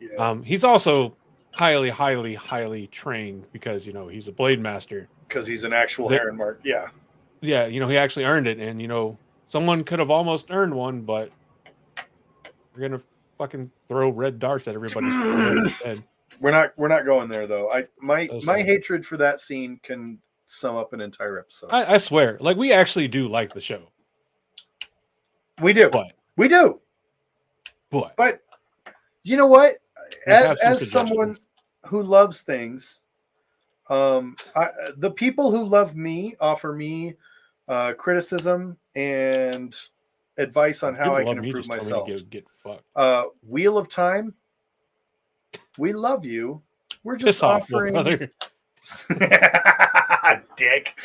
Yeah, He's also highly, highly, highly trained because you know he's a blade master. because he's an actual That Heron Mark. Yeah, yeah, you know he actually earned it, and you know someone could have almost earned one, but we're gonna fucking throw red darts at everybody's forehead instead. we're not going there though. So My sad. hatred for that scene can sum up an entire episode. I swear, like we actually do like the show, We do, but we do. but But you know what? we have some As someone suggestions. who loves things, the people who love me offer me criticism and advice on how I People can love me improve just tell me to myself. get fucked. Wheel of Time, we love you. We're just Piss off, little offering. brother. Dick.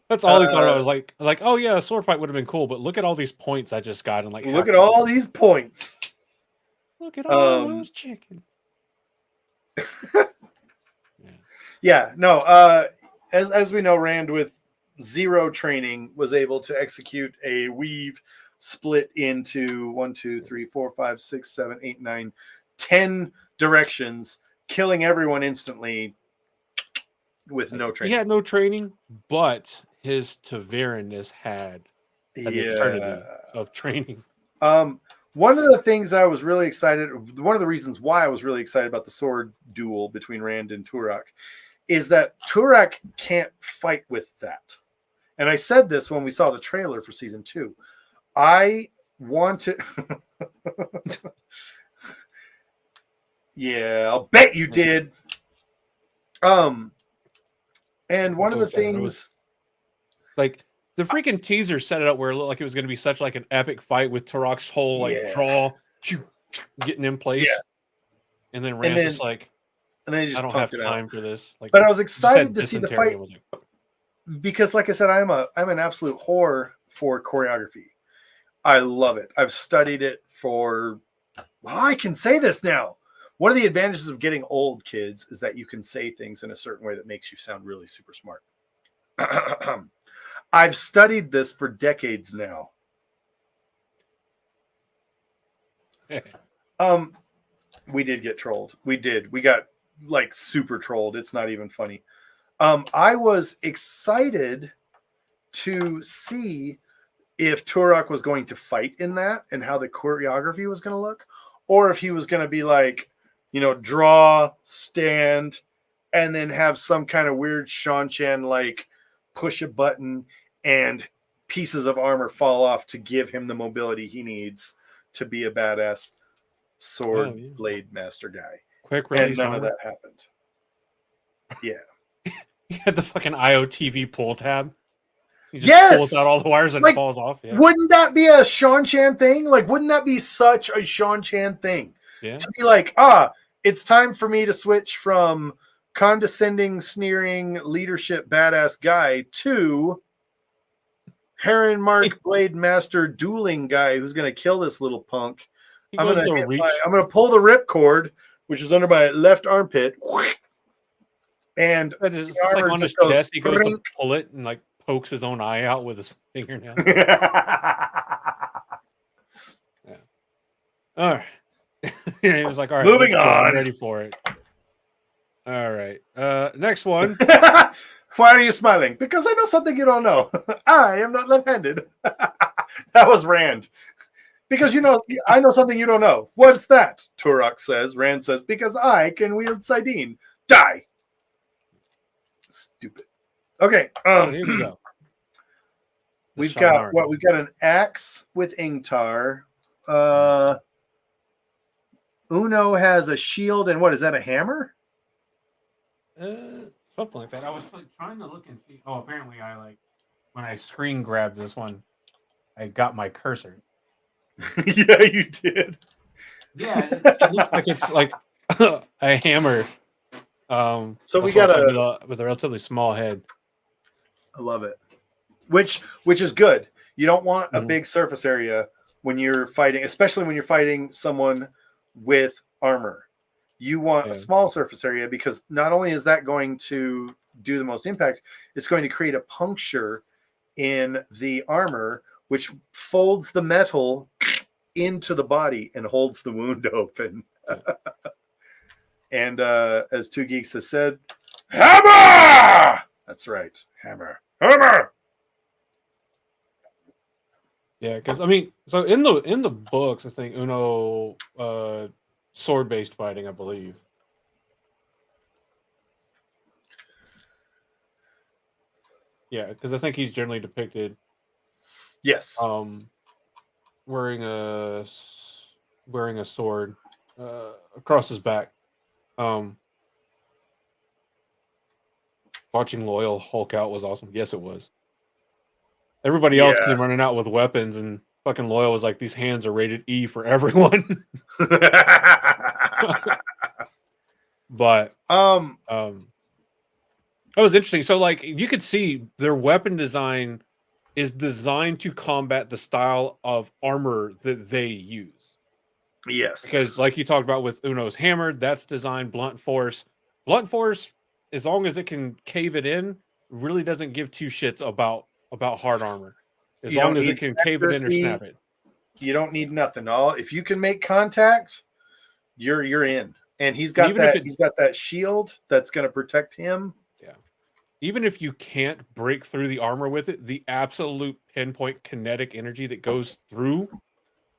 That's all he thought about. uh, Was like, oh yeah, a sword fight would have been cool, but look at all these points I just got in like look half at the all video. these points. Look at all Um, those chickens. Yeah. yeah, no. As we know, Rand with zero training was able to execute a weave split into 1, 2, 3, 4, 5, 6, 7, 8, 9, 10 directions, killing everyone instantly with Like no he training. had no training, but his Tavernness had an Yeah. eternity of training. One of the things I was really excited, one of the reasons why I was really excited about the sword duel between Rand and Turok is that Turok can't fight with that. And I said this when we saw the trailer for season 2. I wanted. Yeah, I'll bet you did. And one of So the excited. I was things, like the freaking teaser set it up where it looked like it was going to be such like an epic fight with Turok's whole like yeah, draw getting in yeah, place, and then and Rand's just then like, he I just don't punked have it out. time for this. Like, But I was just had excited to see the dysentery fight and was like, because, like I said, I'm an absolute whore for choreography. I love it. I've studied it for. Well, I can say this now. One of the advantages of getting old, kids, is that you can say things in a certain way that makes you sound really super smart. I've studied this for decades now. We did get trolled. We did. We got like super trolled. It's not even funny. I was excited to see if Turok was going to fight in that and how the choreography was going to look, or if he was going to be like, draw, stand, and then have some kind of weird Shan Chan like push a button and pieces of armor fall off to give him the mobility he needs to be a badass oh sword yeah, blade master guy. quick And release none of armor. that happened. Yeah. He had the fucking IOTV pull tab. He just pulls out Yes. all the wires and it Like, falls off. Yeah, wouldn't that be a Shan Chan thing? Like, wouldn't that be such a Shan Chan thing? yeah. To be like, it's time for me to switch from condescending, sneering, leadership badass guy to Heron Mark Blade Master dueling guy who's gonna kill this little punk. He goes to I'm reach. gonna pull the ripcord which is under my left armpit, and That is, the it's like armor on his just goes. chest. He goes to pull it and like pokes his own eye out with his fingernail. Yeah. All right. He was like, all right, Moving let's go. I'm on. ready for it. All right. Next one. Why are you smiling? Because I know something you don't know. I am not left-handed. That was Rand. Because I know something you don't know. What's that? Turok says. Rand says, because I can wield Sidene. Die. Stupid. Okay. Here we go. We've got what? We've got an axe with Ingtar. Uno has a shield, and what is that? A hammer? Something like that. I was trying to look and see. Oh, apparently when I screen grabbed this one, I got my cursor. Yeah, you did. Yeah, it looks like it's like a hammer. So we got with a relatively small head. I love it. Which is good. You don't want a big surface area when you're fighting, especially when you're fighting someone with armor. You want a small surface area because not only is that going to do the most impact, it's going to create a puncture in the armor, which folds the metal into the body and holds the wound open. And as Two Geeks has said, hammer! That's right, hammer. Hammer! Yeah, because I mean, so in the books, I think Uno sword-based fighting, I believe. Yeah, because I think he's generally depicted. Yes. Wearing a sword across his back. Watching Loyal Hulk out was awesome. Yes, it was. Everybody else came running out with weapons, and fucking Loyal was like, "These hands are rated E for everyone." But that was interesting. So, like, you could see their weapon design is designed to combat the style of armor that they use. Yes. Because, like you talked about with Uno's hammer, that's designed blunt force. Blunt force, as long as it can cave it in, really doesn't give two shits about hard armor. As long as it can cave it in or snap it. You don't need nothing. If you can make contact, you're in. And he's got that shield that's going to protect him. Yeah. Even if you can't break through the armor with it, the absolute pinpoint kinetic energy that goes through,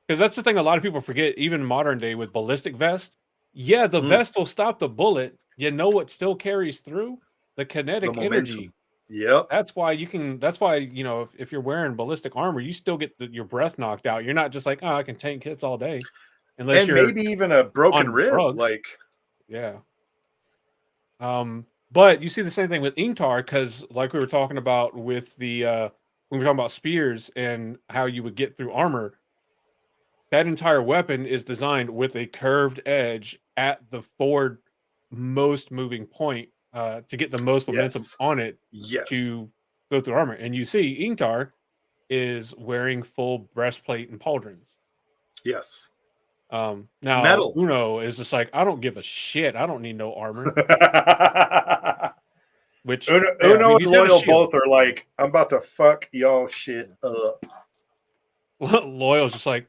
because that's the thing a lot of people forget, even modern day with ballistic vest. Yeah, the vest will stop the bullet. You know what still carries through? The kinetic energy. Yep. That's why if you're wearing ballistic armor, you still get your breath knocked out. You're not just like, oh, I can tank hits all day. Unless you're maybe even a broken rib. Drugs. Yeah. But you see the same thing with Ingtar, because like we were talking about with the when we were talking about spears and how you would get through armor, that entire weapon is designed with a curved edge at the forward most moving point to get the most momentum on it to go through armor. And you see Ingtar is wearing full breastplate and pauldrons. Yes. Now metal. Uno is just like, I don't give a shit. I don't need no armor. Which Uno and Loyal both are like, I'm about to fuck y'all shit up. Loyal's just like,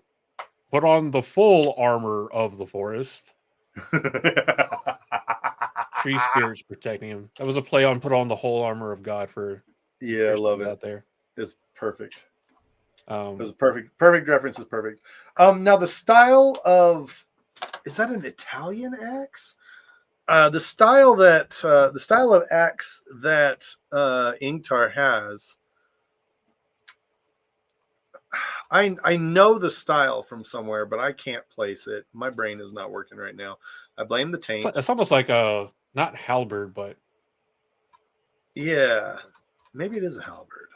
put on the full armor of the forest. Tree spirits protecting him. That was a play on put on the whole armor of God for I love it. Out there. It's perfect. It was perfect reference. Is perfect. Now the style of, is that an Italian axe? The style of axe that Ingtar has, I know the style from somewhere, but I can't place it. My brain is not working right now. I blame the taint. It's almost like a, not halberd, but yeah, maybe it is a halberd.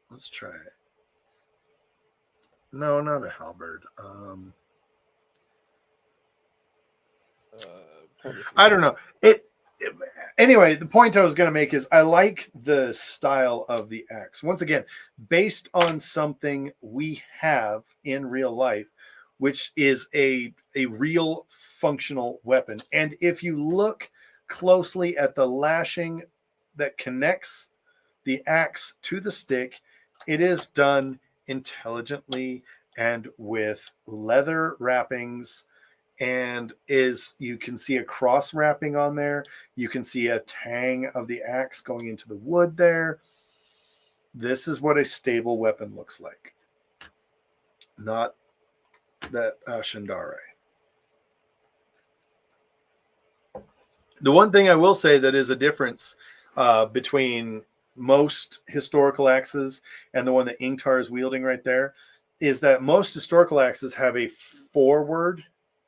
Let's try it. No, not a halberd. I don't know. Anyway, the point I was going to make is I like the style of the axe. Once again, based on something we have in real life, which is a real functional weapon. And if you look closely at the lashing that connects the axe to the stick, it is done intelligently and with leather wrappings, and you can see a cross wrapping on there. You can see a tang of the axe going into the wood there. This is what a stable weapon looks like, not that Ashendare. The one thing I will say that is a difference between most historical axes and the one that Ingtar is wielding right there is that most historical axes have a forward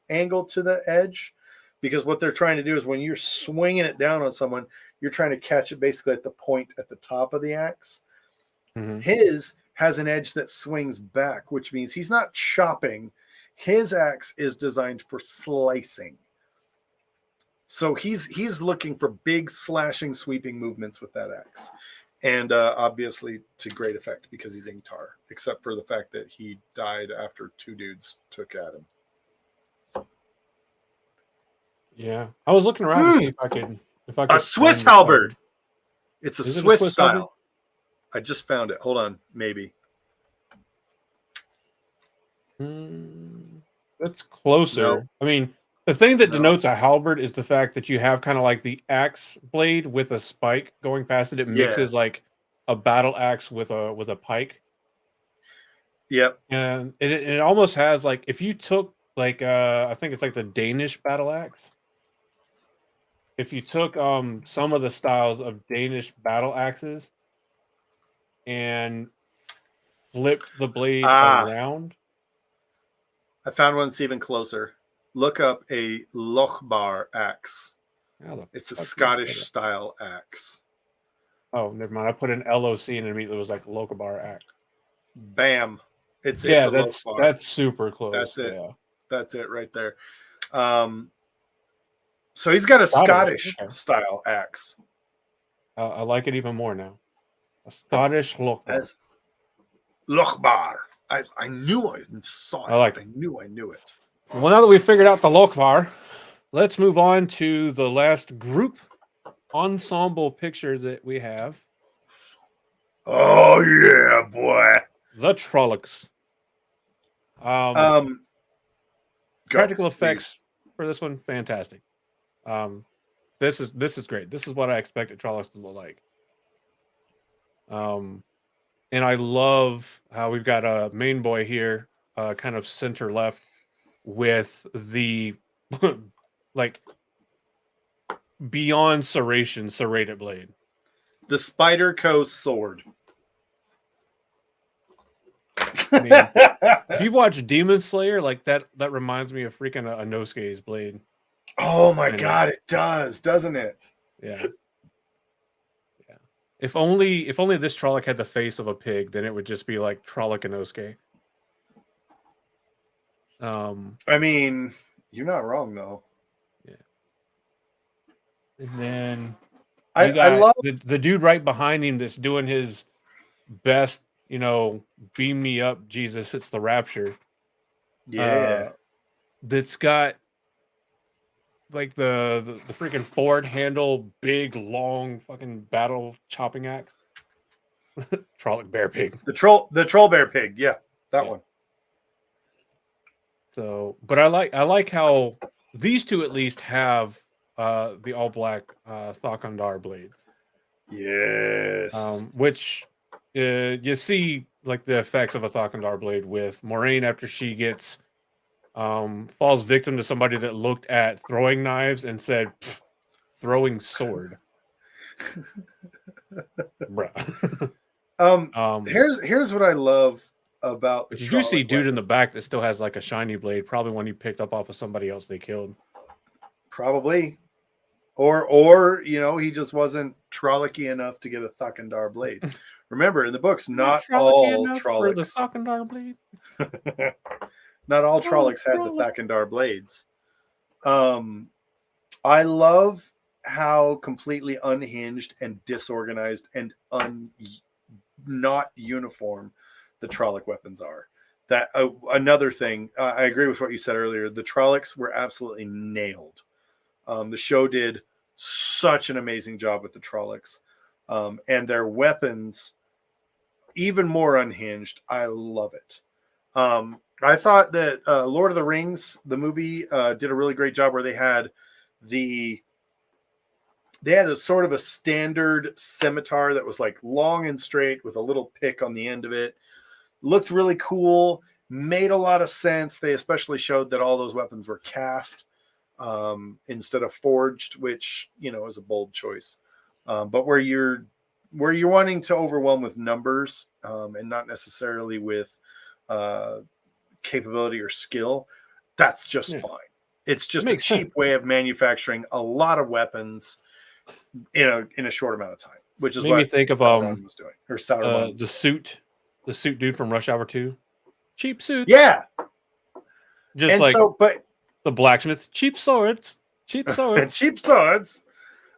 angle to the edge, because what they're trying to do is when you're swinging it down on someone, you're trying to catch it basically at the point at the top of the axe. Mm-hmm. His has an edge that swings back, which means he's not chopping. His axe is designed for slicing. So he's looking for big slashing, sweeping movements with that axe. And obviously to great effect because he's Ingtar, except for the fact that he died after two dudes took at him. Yeah, I was looking around to see if I could A Swiss find halberd. It's a Is it a Swiss Swiss style. halberd? I just found it. Hold on, maybe. That's closer. No. I mean, the thing that No. denotes a halberd is the fact that you have kind of like the axe blade with a spike going past it. It Yeah. mixes like a battle axe with a pike. Yep. And it almost has like, if you took like I think it's like the Danish battle axe. If you took some of the styles of Danish battle axes and flipped the blade around. I found one that's even closer. Look up a Lochbar axe. It's a Scottish style axe. Oh, never mind. I put an LOC and immediately was like Lochabar axe. Bam. It's a Lochbar. That's super close. That's it. Yeah. That's it right there. So he's got a Scottish style axe. I like it even more now. A Scottish Lochbar. Lochbar. I knew I saw it. I knew it. Well, now that we've figured out the Lochbar, let's move on to the last group ensemble picture that we have. Oh yeah, boy. The Trollocs. Practical effects for this one, fantastic. This is great. This is what I expected Trollocs to look like. And I love how we've got a main boy here, kind of center left, with the like beyond serrated blade. The Spider Coast sword. I mean, if you watch Demon Slayer, like that reminds me of freaking Inosuke's blade. Oh my god, it does, doesn't it? Yeah. Yeah. If only this Trolloc had the face of a pig, then it would just be like Trolloc Inosuke. I mean, you're not wrong though. Yeah. And then I love the dude right behind him that's doing his best, beam me up, Jesus, it's the Rapture. Yeah. That's got like the freaking forward handle, big, long fucking battle chopping axe. Trolloc Bear Pig. The troll bear pig, yeah. That one. So, but I like how these two at least have the all black Thakandar blades. Yes. Which you see like the effects of a Thakandar blade with Moraine after she gets falls victim to somebody that looked at throwing knives and said, "Throwing sword." Bruh. Here's what I love about. But you do see dude in the back that still has like a shiny blade, probably one he picked up off of somebody else they killed. Probably, or he just wasn't Trolloc-y enough to get a Thakandar blade. Remember, in the books, not all Trollocs. The Thakandar blade. Not all Trollocs had the Thakandar blades. I love how completely unhinged and disorganized and not uniform the Trolloc weapons are. That another thing, I agree with what you said earlier. The Trollocs were absolutely nailed. The show did such an amazing job with the Trollocs, and their weapons even more unhinged. I love it. I thought that Lord of the Rings, the movie, did a really great job where the they had a sort of a standard scimitar that was like long and straight with a little pick on the end of it. Looked really cool, made a lot of sense. They especially showed that all those weapons were cast instead of forged, which is a bold choice. But where you're wanting to overwhelm with numbers and not necessarily with capability or skill, that's just fine. It's just a cheap way of manufacturing a lot of weapons in a short amount of time, which is made what me think of Sauron was doing, or Sauron. the suit dude from Rush Hour 2. Cheap suits. Yeah. Just and like but the blacksmith, cheap swords. Cheap swords. cheap swords.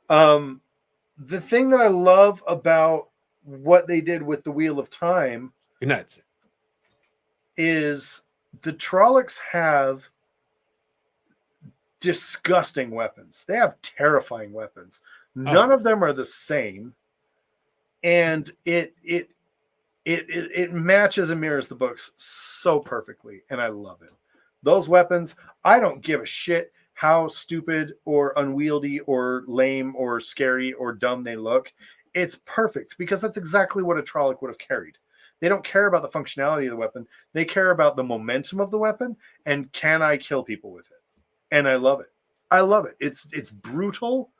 The thing that I love about what they did with the Wheel of Time is the Trollocs have disgusting weapons. They have terrifying weapons. None of them are the same, and it matches and mirrors the books so perfectly, and I love it. Those weapons, I don't give a shit how stupid or unwieldy or lame or scary or dumb they look. It's perfect because that's exactly what a Trolloc would have carried. They don't care about the functionality of the weapon. They care about the momentum of the weapon and can I kill people with it? And I love it. I love it. It's brutal.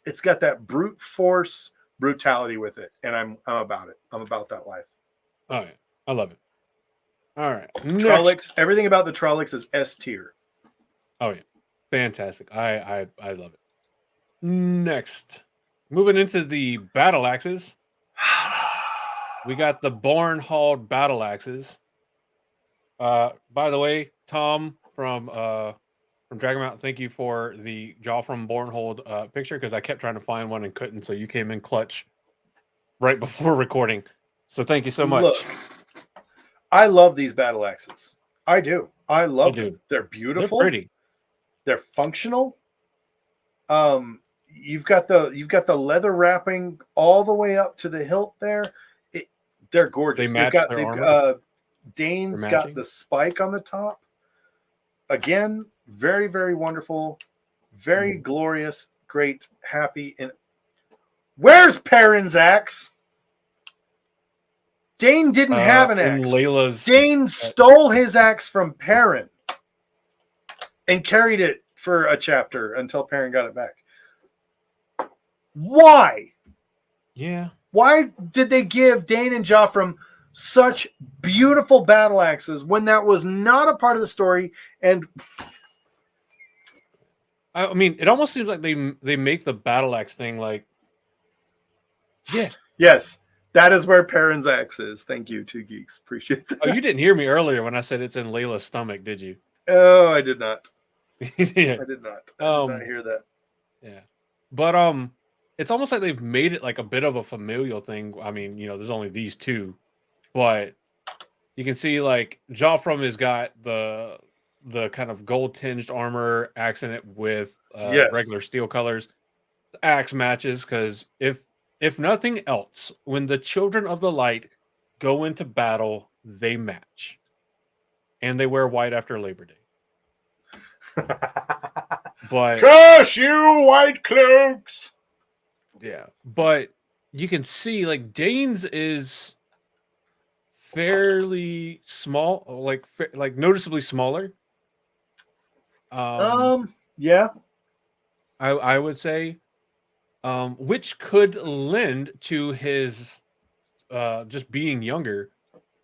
It's got that brute force brutality with it, and I'm about it. I'm about that life. All right, I love it. All right, Trollocs. Everything about the Trollocs is S tier. Oh yeah, fantastic. I love it. Next, moving into the battle axes, we got the Bornhold battle axes. By the way, Tom from Dragon Mountain, thank you for the Jaw from Bornhold picture because I kept trying to find one and couldn't. So you came in clutch right before recording. So thank you so much. Look, I love these battle axes. I do. I love them. They're beautiful. They're pretty. They're functional. You've got the leather wrapping all the way up to the hilt there. They're gorgeous. They match their armor. Dane's got the spike on the top. Again, very, very wonderful, very glorious, great, happy. And where's Perrin's axe? Dane didn't have an axe. Dane stole his axe from Perrin and carried it for a chapter until Perrin got it back. Why? Yeah. Why did they give Dane and Joffrey such beautiful battle axes when that was not a part of the story? And I mean, it almost seems like they make the battle axe thing like, yeah. Yes, that is where Perrin's axe is. Thank you, Two Geeks. Appreciate that. Oh, you didn't hear me earlier when I said it's in Layla's stomach, did you? Oh, I did not. Yeah. I did not. I did not hear that. Yeah. But it's almost like they've made it like a bit of a familial thing. I mean, there's only these two, but you can see like Joffrey has got the kind of gold tinged armor accent with regular steel colors. The axe matches because if nothing else, when the Children of the Light go into battle, they match, and they wear white after Labor Day. But curse you, white cloaks! Yeah, but you can see like Dane's is fairly small, like noticeably smaller. Yeah, I would say, which could lend to his just being younger,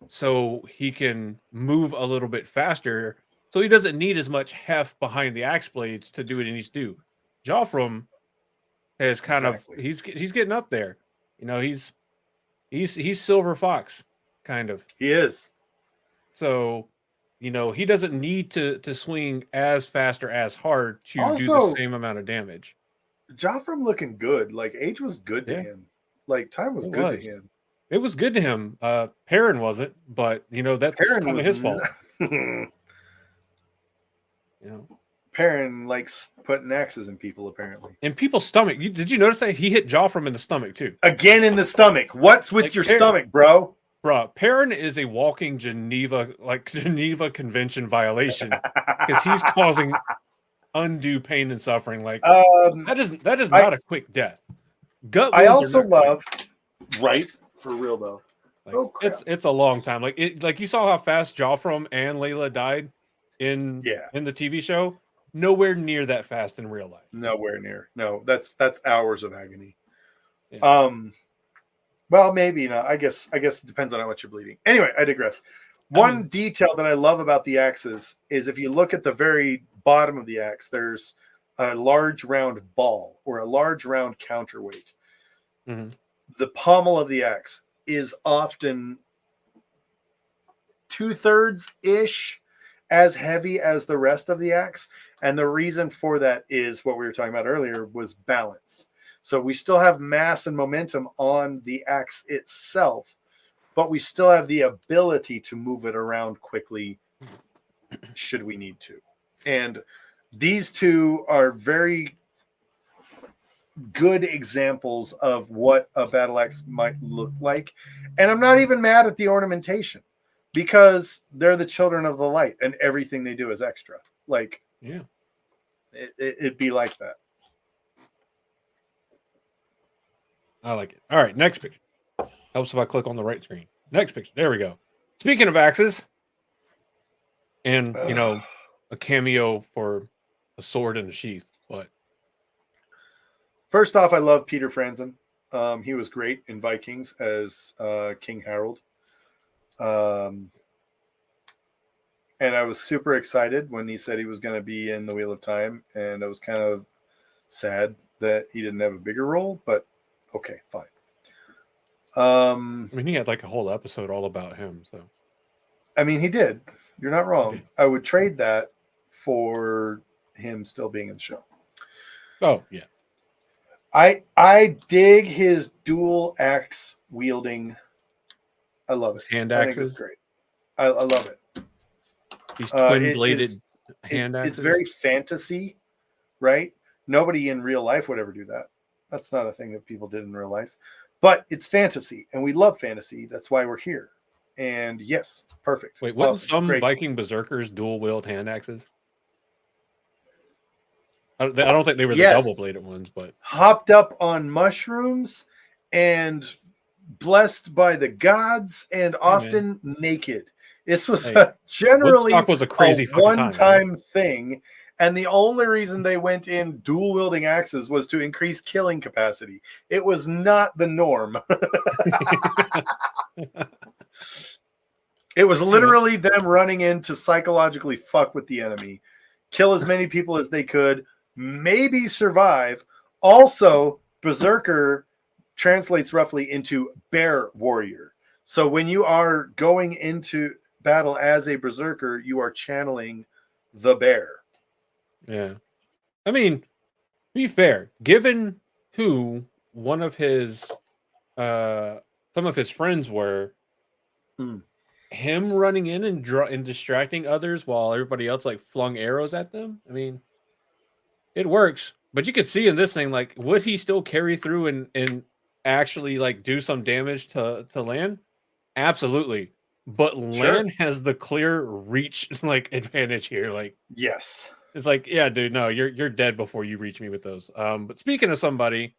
so he can move a little bit faster. So he doesn't need as much heft behind the axe blades to do what he needs to do. Joffrey has kind of he's getting up there. He's Silver Fox, kind of. He is. So, he doesn't need to swing as fast or as hard to do the same amount of damage. Joffrey looking good. Like age was good to him. Like time was good to him. It was good to him. Perrin wasn't, but that's Perrin kind of was his fault. Perrin likes putting axes in people, apparently. In people's stomach. Did you notice that he hit Joffrey in the stomach too? Again in the stomach. What's with your stomach, bro? Bruh, Perrin is a walking Geneva Convention violation because he's causing undue pain and suffering. Like that is not a quick death. Gut I wounds also are not love quick. right for real though. Like, it's a long time. Like you saw how fast Joffrey and Layla died in the TV show. Nowhere near that fast in real life. Nowhere near. No, that's hours of agony. Yeah. Well, maybe not. I guess it depends on how much you're bleeding. Anyway, I digress. One detail that I love about the axes is if you look at the very bottom of the axe, there's a large round ball or a large round counterweight. Mm-hmm. The pommel of the axe is often 2/3-ish as heavy as the rest of the axe. And the reason for that is what we were talking about earlier was balance. So we still have mass and momentum on the axe itself, but we still have the ability to move it around quickly should we need to. And these two are very good examples of what a battle axe might look like. And I'm not even mad at the ornamentation because they're the children of the light and everything they do is extra. Like, yeah, it'd be like that. I like it. All right, next picture. Helps if I click on the right screen. Next picture. There we go. Speaking of axes, and a cameo for a sword and a sheath. But first off, I love Peter Franzen. He was great in Vikings as King Harold. And I was super excited when he said he was going to be in the Wheel of Time, and I was kind of sad that he didn't have a bigger role, but okay, fine. I mean, he had like a whole episode all about him. So, I mean, he did. You're not wrong. I would trade that for him still being in the show. Oh yeah. I dig his dual axe wielding. I love it. Hand axes. I think it's great. I love it. These twin bladed hand axes. It's very fantasy, right? Nobody in real life would ever do that. That's not a thing that people did in real life. But it's fantasy, and we love fantasy. That's why we're here. And yes, perfect. Wait, what? Some great. Viking berserkers dual wield hand axes? I don't think they were the double bladed ones, but hopped up on mushrooms and blessed by the gods and often naked. This was generally was a crazy one-time thing. And the only reason they went in dual wielding axes was to increase killing capacity. It was not the norm. It was literally them running in to psychologically fuck with the enemy, kill as many people as they could, maybe survive. Also, Berserker translates roughly into bear warrior. So when you are going into battle as a Berserker, you are channeling the bear. Yeah. I mean, to be fair, given who one of his some of his friends were, him running in and distracting others while everybody else like flung arrows at them, I mean, it works. But you could see in this thing, like, would he still carry through and actually like do some damage to Lan? Absolutely. But Lan has the clear reach like advantage here. Like, yes. It's like, yeah, dude, no, you're dead before you reach me with those. But speaking of somebody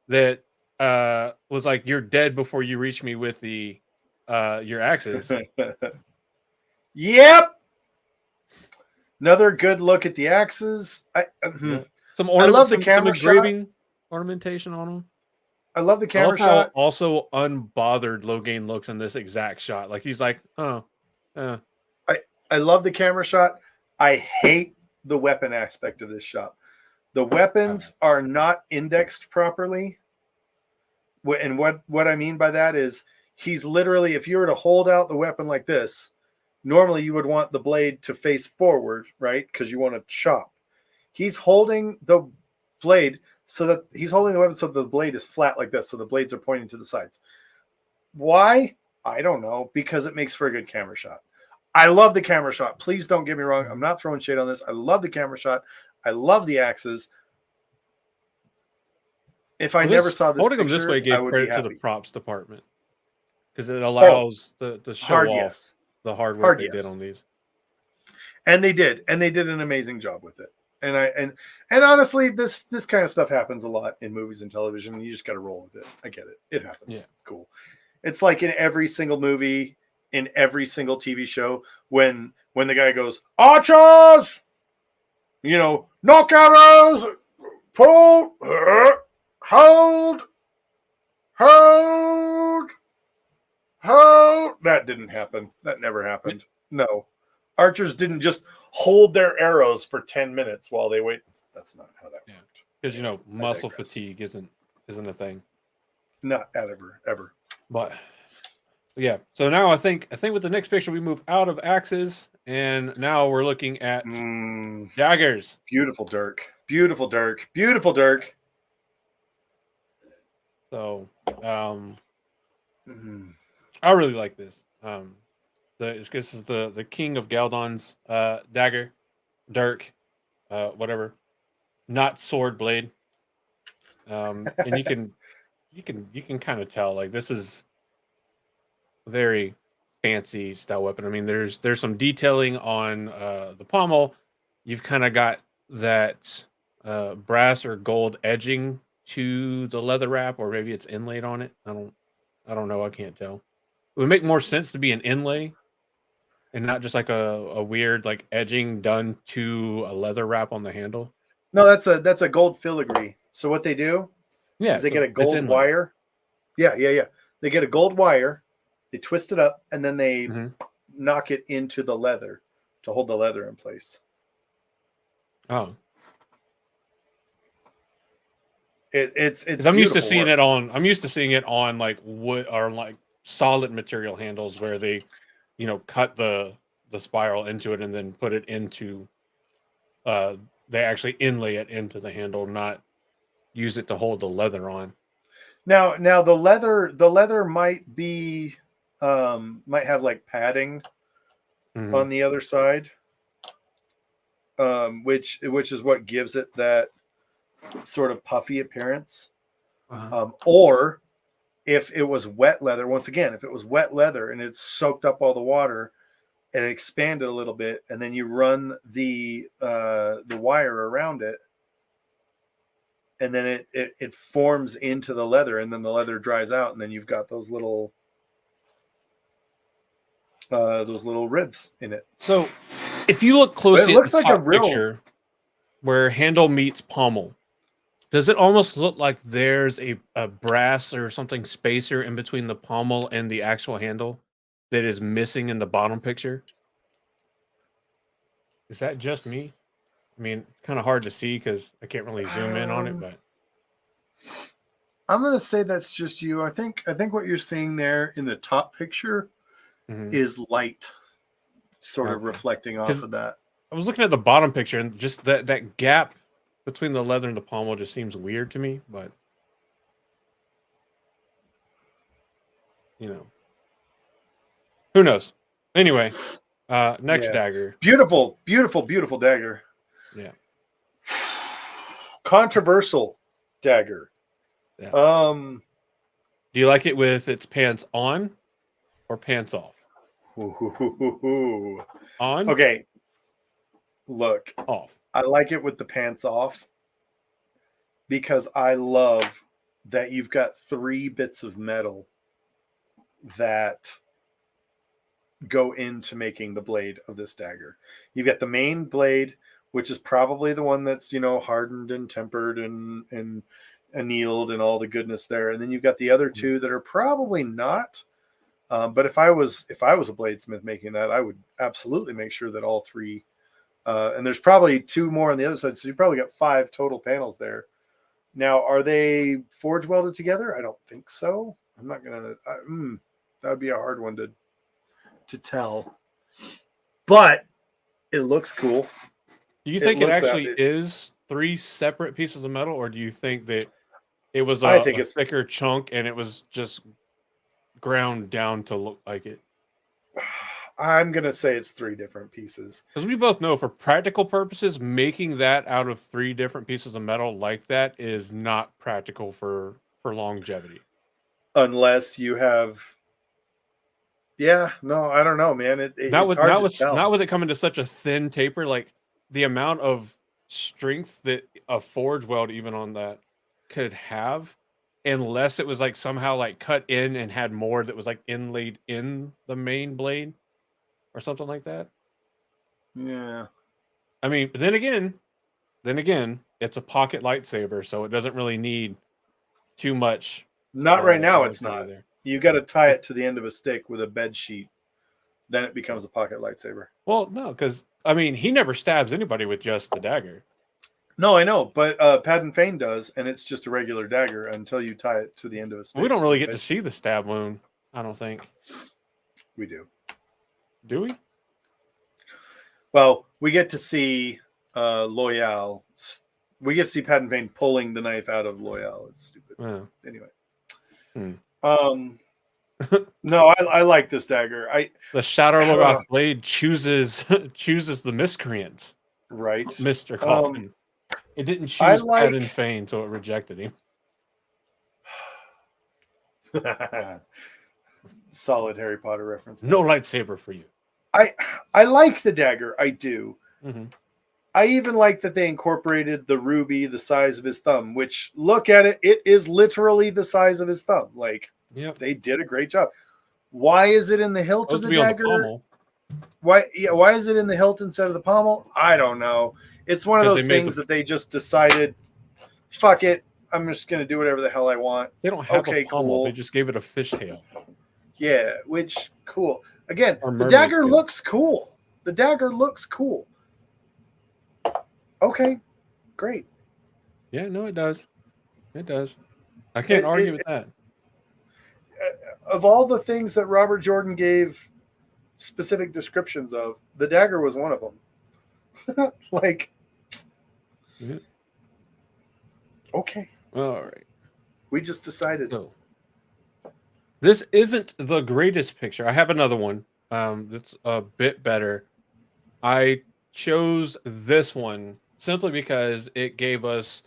that was like, you're dead before you reach me with the your axes. Yep. Another good look at the axes. I love the camera engraving shot. Ornamentation on them. I love the camera shot. Also, unbothered Logain looks in this exact shot. Like he's like, I love the camera shot. I hate the weapon aspect of this shot. The weapons are not indexed properly. And what I mean by that is he's literally, if you were to hold out the weapon like this, normally you would want the blade to face forward, right? Because you want to chop. He's holding the blade so that he's holding the weapon so the blade is flat like this. So the blades are pointing to the sides. Why? I don't know. Because it makes for a good camera shot. I love the camera shot. Please don't get me wrong. I'm not throwing shade on this. I love the camera shot. I love the axes. If I never saw this holding them this picture, way I gave would be credit to the happy. props department because it Oh, allows the show hard off yes. the hard work Hard they did yes. on these. And they did an amazing job with it. And honestly, this kind of stuff happens a lot in movies and television. And you just got to roll with it. I get it. It happens. Yeah. It's cool. It's like in every single movie, in every single TV show, when the guy goes, archers, knock arrows, pull, hold, hold. That didn't happen. That never happened. No. Archers didn't just hold their arrows for 10 minutes while they wait. That's not how that worked. Because muscle fatigue isn't a thing. Not ever. But yeah. So now I think with the next picture we move out of axes and now we're looking at daggers. Beautiful Dirk. Beautiful Dirk. Beautiful Dirk. So I really like this. This is the king of Galdon's dagger, Dirk, whatever, not sword blade. And you can kind of tell like this is a very fancy style weapon. I mean, there's some detailing on the pommel. You've kind of got that brass or gold edging to the leather wrap, or maybe it's inlaid on it. I don't know. I can't tell. It would make more sense to be an inlay and not just like a weird like edging done to a leather wrap on the handle. No, that's a gold filigree. So what they do is they get a gold wire. Yeah. They get a gold wire, they twist it up, and then they knock it into the leather to hold the leather in place. Oh. It's I'm used to seeing it on like wood or like solid material handles where they cut the spiral into it and then put it into they actually inlay it into the handle, not use it to hold the leather on. Now the leather might be might have like padding on the other side, which is what gives it that sort of puffy appearance. Or if it was wet leather, once again, if it was wet leather and it soaked up all the water and it expanded a little bit, and then you run the wire around it, and then it forms into the leather, and then the leather dries out, and then you've got those little ribs in it. So if you look closely, it looks at the like top a real picture where handle meets pommel. Does it almost look like there's a brass or something spacer in between the pommel and the actual handle that is missing in the bottom picture? Is that just me? I mean, it's kind of hard to see because I can't really zoom in on it, but I'm going to say that's just you. I think what you're seeing there in the top picture is light sort of reflecting off of that. I was looking at the bottom picture and just that gap between the leather and the pommel just seems weird to me, but who knows? Anyway, next dagger. Beautiful dagger. Yeah. Controversial dagger. Yeah. Do you like it with its pants on or pants off? On? Okay. Look. Off. I like it with the pants off because I love that you've got 3 bits of metal that go into making the blade of this dagger. You've got the main blade, which is probably the one that's, hardened and tempered and annealed and all the goodness there. And then you've got the other 2 that are probably not. But if I was a bladesmith making that, I would absolutely make sure that all 3 and there's probably 2 more on the other side. So you probably got 5 total panels there. Now, are they forge welded together? I don't think so. I'm not going to, that would be a hard one to tell, but it looks cool. Do you think it actually is 3 separate pieces of metal, or do you think that it was I think it's thicker chunk and it was just ground down to look like it? I'm gonna say it's 3 different pieces. Because we both know, for practical purposes, making that out of 3 different pieces of metal like that is not practical for longevity. Unless you have, yeah, no, I don't know, man. Not It's with hard not to with not tell. with it coming to such a thin taper. Like, the amount of strength that a forge weld even on that could have, unless it was like somehow like cut in and had more that was like inlaid in the main blade or something like that. Yeah, I mean, but then again, it's a pocket lightsaber, so it doesn't really need too much not right now. It's lightsaber not. there. You got to tie it to the end of a stick with a bed sheet. Then it becomes a pocket lightsaber. Well, no, because I mean, he never stabs anybody with just the dagger. No, I know, but Padden Fane does, and it's just a regular dagger until you tie it to the end of a stick. We don't really with a get to bed see the stab wound, I don't think. sheet. We do. Do we? Well, we get to see Loyal. We get to see Padden Fane pulling the knife out of Loyal. It's stupid. Yeah. Anyway. Hmm. No, I like this dagger. The Shadow Logoth blade chooses the miscreant, right, Mr. Coffin. It didn't choose Padden Fane, so it rejected him. Solid Harry Potter reference. No lightsaber for you. I like the dagger. I do. Mm-hmm. I even like that they incorporated the ruby the size of his thumb, which, look at it, it is literally the size of his thumb. Like, yep. They did a great job. Why is it in the hilt of the dagger? Why is it in the hilt instead of the pommel? I don't know. It's one of those things that they just decided, fuck it, I'm just going to do whatever the hell I want. They don't have a pommel. Cool. They just gave it a fishtail. Yeah, which, cool. Again, the dagger looks cool. The dagger looks cool. Okay, great. Yeah, no, it does. It does. I can't argue with that. Of all the things that Robert Jordan gave specific descriptions of, the dagger was one of them. Like, yeah. Okay. All right. We just decided. So, this isn't the greatest picture. I have another one that's a bit better. I chose this one simply because it gave us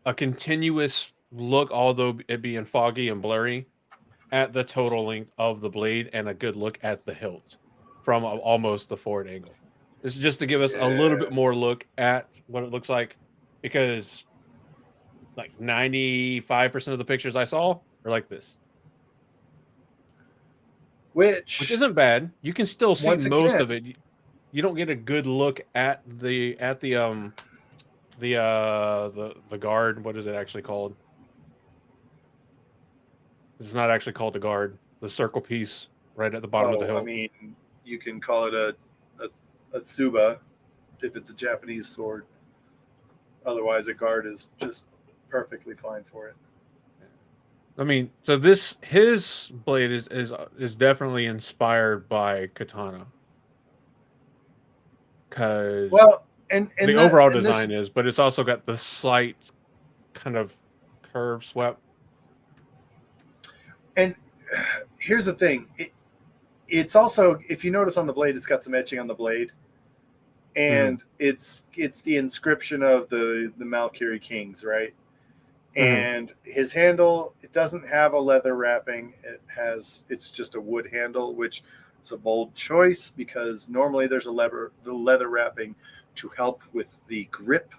a continuous look, although it being foggy and blurry, at the total length of the blade and a good look at the hilt from almost the forward angle. This is just to give us a little bit more look at what it looks like, because like 95% of the pictures I saw are like this. Which isn't bad. You can still see most of it. You don't get a good look at the guard. What is it actually called? It's not actually called the guard. The circle piece right at the bottom of the hilt. I mean, you can call it a tsuba if it's a Japanese sword. Otherwise, a guard is just perfectly fine for it. I mean, so his blade is definitely inspired by katana. Because and the overall design is, but it's also got the slight kind of curve swept. And here's the thing. It's also, if you notice on the blade, it's got some etching on the blade. And it's the inscription of the Malkiri Kings, right? And his handle, it doesn't have a leather wrapping. It's just a wood handle, which is a bold choice because normally there's the leather wrapping to help with the grip.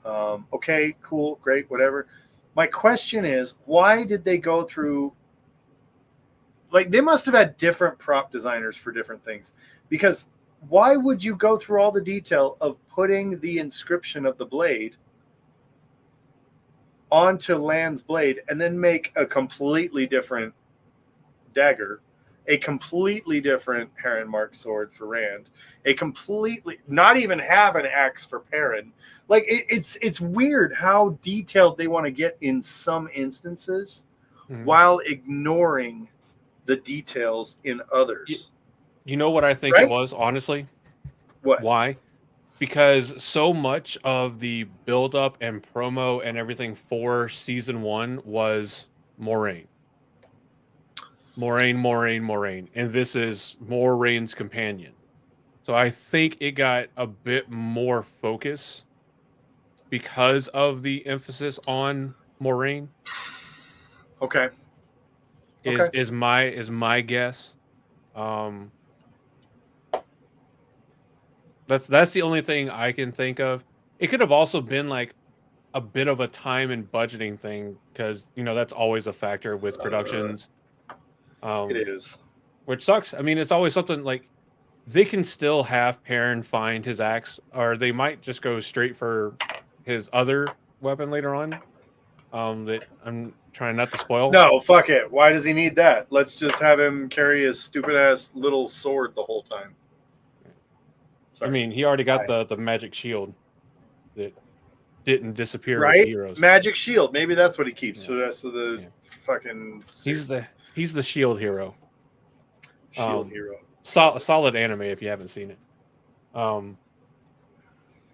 Okay, cool, great, whatever. My question is, why did they go through? Like, they must have had different prop designers for different things, because why would you go through all the detail of putting the inscription of the blade onto Lan's blade and then make a completely different dagger, a completely different Heron Mark sword for Rand, not even have an axe for Perrin? Like, it's weird how detailed they want to get in some instances while ignoring the details in others. You know what I think it was, honestly? What? Why? Because so much of the build-up and promo and everything for season 1 was Moraine. Moraine, and this is Moraine's companion. So I think it got a bit more focus because of the emphasis on Moraine. Okay. Is Okay. my guess. Um, that's the only thing I can think of. It could have also been like a bit of a time and budgeting thing because that's always a factor with productions. It Um, is. which sucks. I mean, it's always something like they can still have Perrin find his axe, or they might just go straight for his other weapon later on. That I'm trying not to spoil. No, fuck it. Why does he need that? Let's just have him carry his stupid ass little sword the whole time. I Sorry. mean, he already got Hi. the magic shield that didn't disappear with the Right? heroes. Magic shield. Maybe that's what he keeps Yeah. for the rest of the Yeah. fucking He's the shield hero. shield hero. Solid anime if you haven't seen it.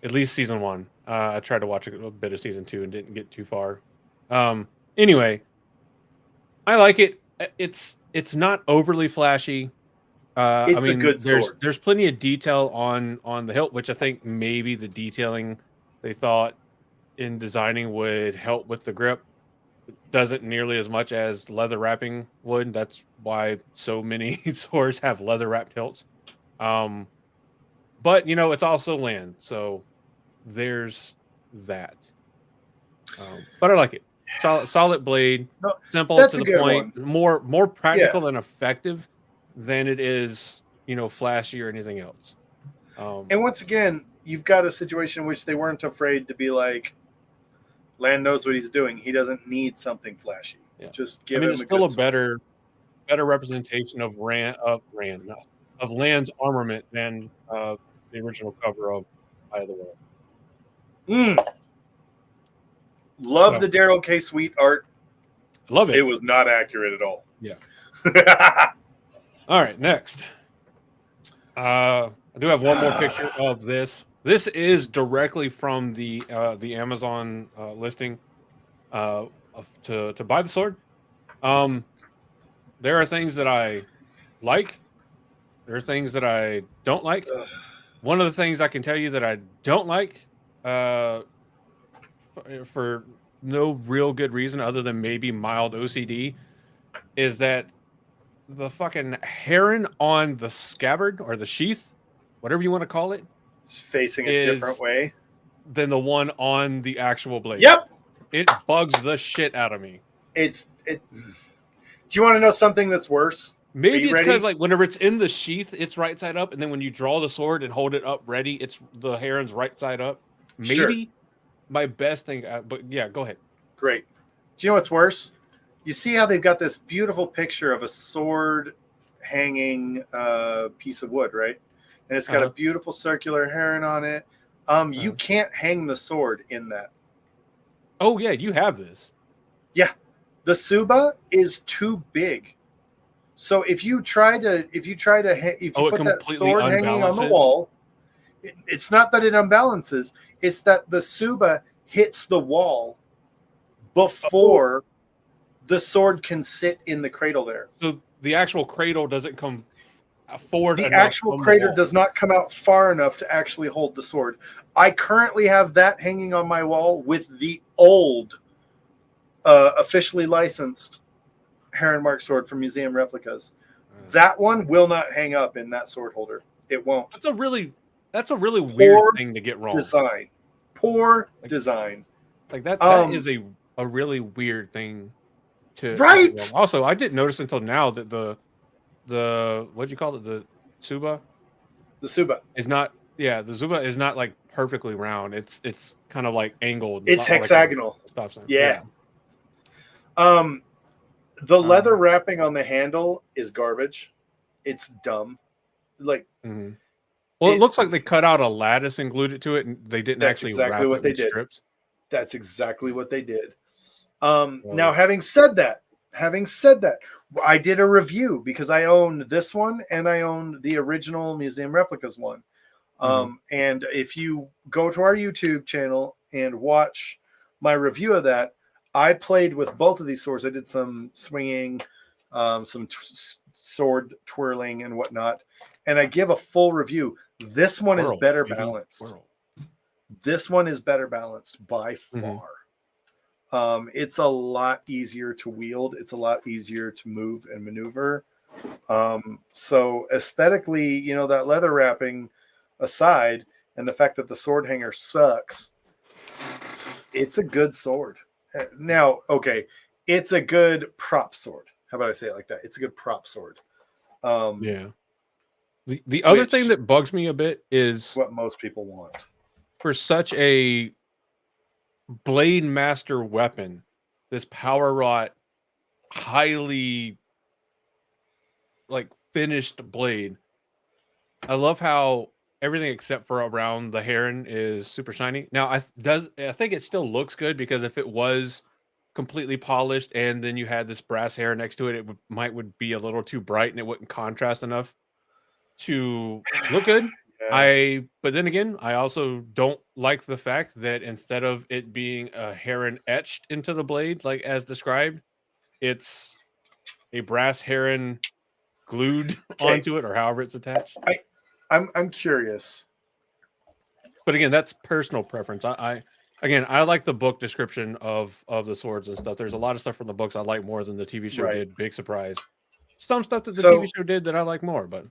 At least season 1. I tried to watch a bit of season 2 and didn't get too far. Anyway, I like it. It's not overly flashy. I It's a mean, good sword. there's plenty of detail on the hilt, which I think maybe the detailing they thought in designing would help with the grip. It doesn't nearly as much as leather wrapping would. That's why so many swords have leather wrapped hilts. But it's also land, so there's that. But I like it. Solid blade, No, simple that's to a the good point, one. more Yeah. practical and effective than it is, flashy or anything else. And once again, you've got a situation in which they weren't afraid to be like, Land knows what he's doing. He doesn't need something flashy. Yeah. Just I give mean, him it's a still good a sword. better representation of Land's armament than the original cover of Eye of the World. Mm. Love So the Daryl K. Sweet art. love It it. was not accurate at all. Yeah. All right, next. I do have one more picture of this. This is directly from the Amazon listing to buy the sword. There are things that I like. There are things that I don't like. One of the things I can tell you that I don't like, uh, for no real good reason other than maybe mild OCD, is that the fucking heron on the scabbard or the sheath, whatever you want to call it, It's facing a different is way. than the one on the actual blade. Yep. It bugs the shit out of me. Do you want to know something that's worse? Maybe it's because ready? like whenever it's in the sheath, it's right side up, and then when you draw the sword and hold it up ready, it's the heron's right side up. Sure. Maybe my best thing, but yeah, go ahead. Great. Do you know what's worse? You see how they've got this beautiful picture of a sword hanging piece of wood, right? And it's got a beautiful circular heron on it. You can't hang the sword in that. Oh yeah, you have this. Yeah, the Suba is too big. So if you put that sword hanging on the wall, it's not that it unbalances. It's that the Suba hits the wall before the sword can sit in the cradle there. So the actual cradle doesn't come forward. The actual cradle does not come out far enough to actually hold the sword. I currently have that hanging on my wall with the old officially licensed Heron Mark sword from Museum Replicas. That one will not hang up in that sword holder. It won't. That's a really weird thing to get wrong. Poor design. Like that is a really weird thing to right. To also, I didn't notice until now that the what'd you call it? The Suba? The Suba is not the Suba is not like perfectly round. It's kind of like angled. It's hexagonal. Like stop sign. Yeah. The leather wrapping on the handle is garbage. It's dumb. Like, well, it looks like they cut out a lattice and glued it to it, and they didn't actually wrap it with strips. That's exactly what they did. Now, having said that, I did a review because I own this one and I own the original Museum Replicas one. And if you go to our YouTube channel and watch my review of that, I played with both of these swords. I did some swinging, some sword twirling and whatnot, and I give a full review. This one is better balanced. This one is better balanced by far. It's a lot easier to wield. It's a lot easier to move and maneuver. So aesthetically, you know, that leather wrapping aside, and the fact that the sword hanger sucks, it's a good sword. Now, okay, it's a good prop sword. How about I say it like that? It's a good prop sword. Yeah. The other thing that bugs me a bit is what most people want. For such a blade master weapon, this power wrought, highly like finished blade. I love how everything except for around the heron is super shiny. Now, I think it still looks good because if it was completely polished and then you had this brass hair next to it, it would be a little too bright and it wouldn't contrast enough to look good. Yeah. But then again, I also don't like the fact that instead of it being a heron etched into the blade, like as described, it's a brass heron glued onto it or however it's attached. I'm curious. But again, that's personal preference. I like the book description of the swords and stuff. There's a lot of stuff from the books I like more than the TV show did. Big surprise. Some stuff that the TV show did that I like more, but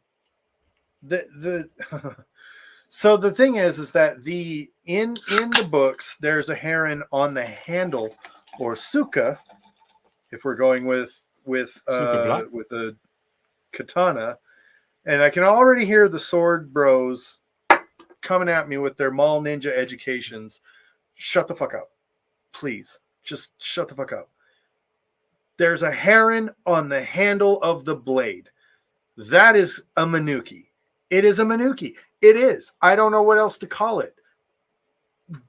so the thing is that in the books there's a heron on the handle, or suka, if we're going with a katana, and I can already hear the sword bros coming at me with their mall ninja educations. Shut the fuck up, please. Just shut the fuck up. There's a heron on the handle of the blade. That is a manuki. It is a manuki. It is. I don't know what else to call it.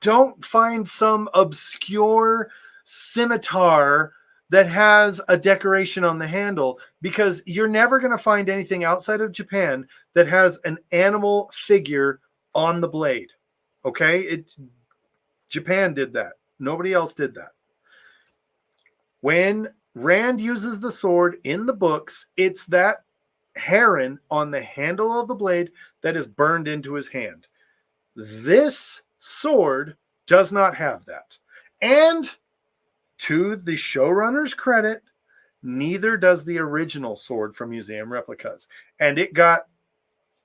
Don't find some obscure scimitar that has a decoration on the handle, because you're never going to find anything outside of Japan that has an animal figure on the blade. Okay? Japan did that. Nobody else did that. When Rand uses the sword in the books, it's that heron on the handle of the blade that is burned into his hand. This sword does not have that. And to the showrunner's credit, neither does the original sword from Museum Replicas. And it got,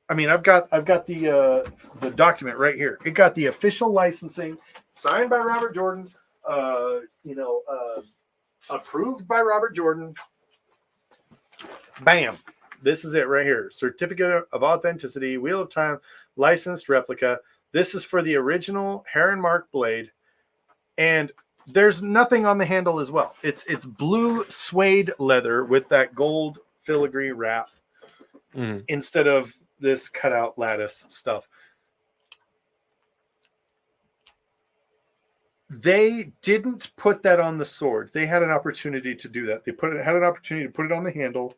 I mean, I've got the document right here. It got the official licensing signed by Robert Jordan, approved by Robert Jordan. Bam. This is it right here. Certificate of Authenticity, Wheel of Time, licensed replica. This is for the original Heron Mark blade. And there's nothing on the handle as well. It's blue suede leather with that gold filigree wrap instead of this cutout lattice stuff. They didn't put that on the sword. They had an opportunity to do that. They had an opportunity to put it on the handle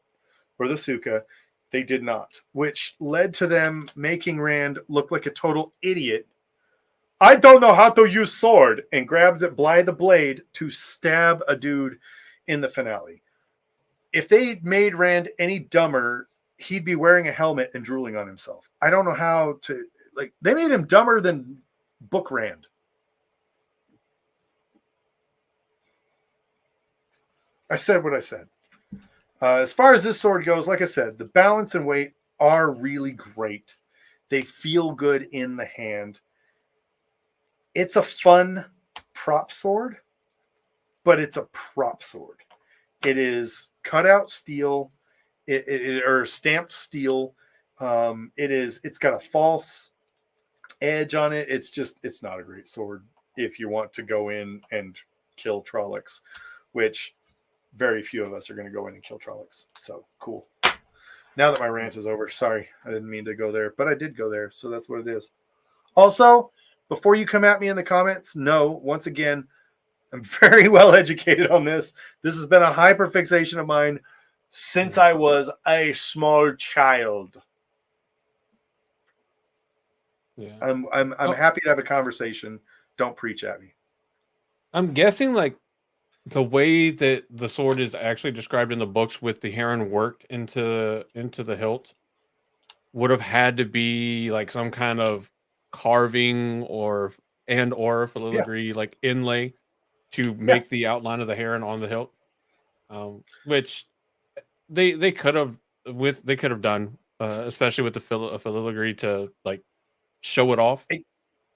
or the suka. They did not, which led to them making Rand look like a total idiot. I don't know how to use sword, and grabs it by the blade to stab a dude in the finale. If they made Rand any dumber, he'd be wearing a helmet and drooling on himself. I don't know how to, like, they made him dumber than Book Rand. I said what I said. As far as this sword goes, like I said, the balance and weight are really great. They feel good in the hand. It's a fun prop sword, but it's a prop sword. It is cut out steel, or stamped steel. It's got a false edge on it. It's not a great sword if you want to go in and kill Trollocs, which very few of us are going to go in and kill Trollocs. So cool. Now that my rant is over, sorry, I didn't mean to go there, but I did go there, so that's what it is. Also, before you come at me in the comments, no, once again, I'm very well educated on this. This has been a hyperfixation of mine since I was a small child. Yeah. I'm happy to have a conversation. Don't preach at me. I'm guessing like the way that the sword is actually described in the books with the heron worked into the hilt would have had to be like some kind of carving or Yeah, filigree like inlay to yeah, make the outline of the heron on the hilt, which they could have they could have done, especially with the filigree to like show it off, I-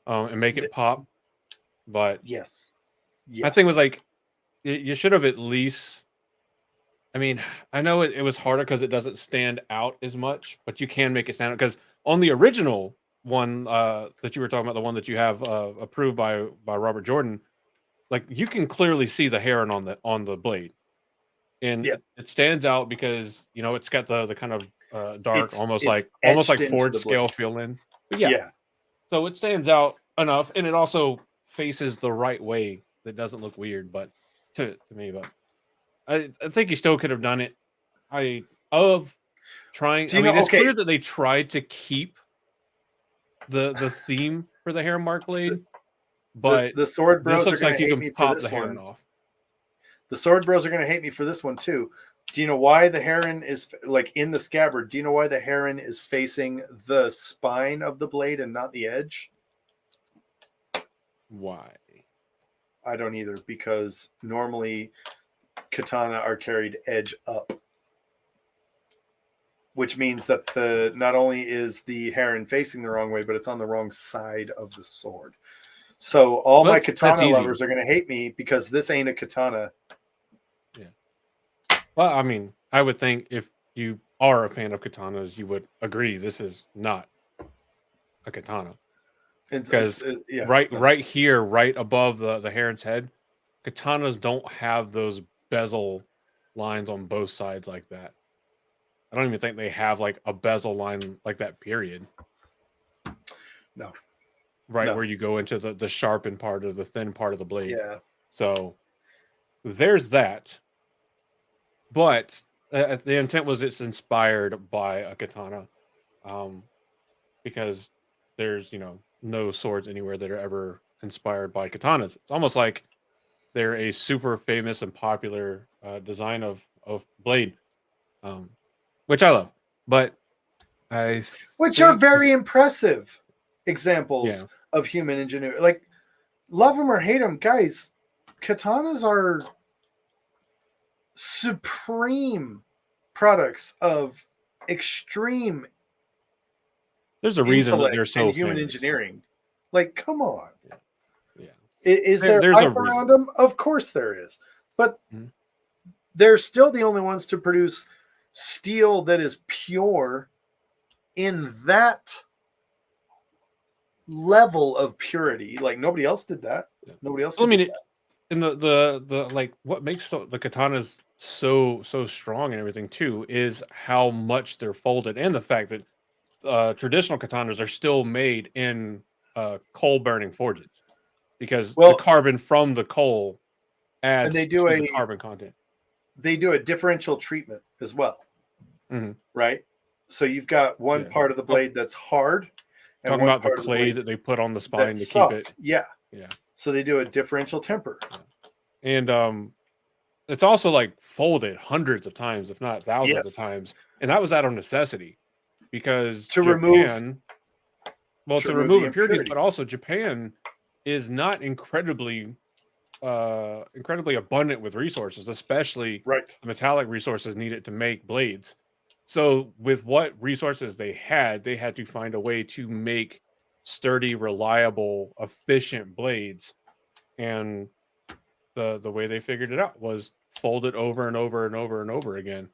and make it th- pop. But yes, my thing was yes. like you should have at least. I mean, I know it was harder because it doesn't stand out as much, but you can make it stand out because on the original one that you were talking about, the one that you have approved by Robert Jordan, like you can clearly see the heron on the blade, and Yeah, it stands out because it's got the kind of dark, it's almost etched like into Ford the scale blade. feel in. But yeah, Yeah. so it stands out enough, and it also faces the right way that doesn't look weird, but to me, but I think you still could have done it. I of trying. Do I you know? mean, it's Okay, clear that they tried to keep the theme for the heron mark the, blade, the but the sword this bros are looks gonna like you hate can me for pop the this heron one. off. The sword bros are gonna hate me for this one too. Do you know why the heron is like in the scabbard? Do you know why the heron is facing the spine of the blade and not the edge? Why? I don't either, because normally katana are carried edge up, which means that the not only is the heron facing the wrong way, but it's on the wrong side of the sword. So all Well, my that's katana easy. lovers are going to hate me because this ain't a katana. Yeah. Well, I mean, I would think if you are a fan of katanas, you would agree this is not a katana It's because yeah, right no, right here, right above the heron's head, katanas don't have those bezel lines on both sides like that. I don't even think they have like a bezel line like that. Period. no, Right no, where you go into the sharpened part of the thin part of the blade. yeah, So there's that. But the intent was it's inspired by a katana, um, because there's no swords anywhere that are ever inspired by katanas. It's almost like they're a super famous and popular design of blade, um, which I love. But I which are think, very impressive yeah, examples of human ingenuity. Like, love them or hate them, guys. Katanas are supreme products of extreme there's a reason that they're intellect and so human famous. engineering. Like, come on. Yeah, yeah. Is there There's a hype around reason. them? Of course there is. But Mhm. they're still the only ones to produce steel that is pure in that level of purity. Like, nobody else did that. Yeah. Nobody else Well, I could do mean, that. and the like what makes the katanas so strong and everything too is how much they're folded, and the fact that traditional katanas are still made in coal burning forges because the Well, carbon from the coal and adds to the carbon content. they do a differential treatment as well, Hmm. right? So you've got one Yeah. part of the Talk, blade that's hard and talking one about the part of the clay blade that they put on the spine to that's keep it. soft. Yeah. Yeah. So they do a differential temper. Yeah. And it's also like folded hundreds of times, if not thousands of Yes. times, and that was out of necessity because To remove Japan, well, to to remove remove the impurities, but impurities. also Japan is not incredibly abundant with resources, especially Right. the metallic resources needed to make blades. So with what resources they had to find a way to make sturdy, reliable, efficient blades. And the way they figured it out was fold it over and over and over and over again.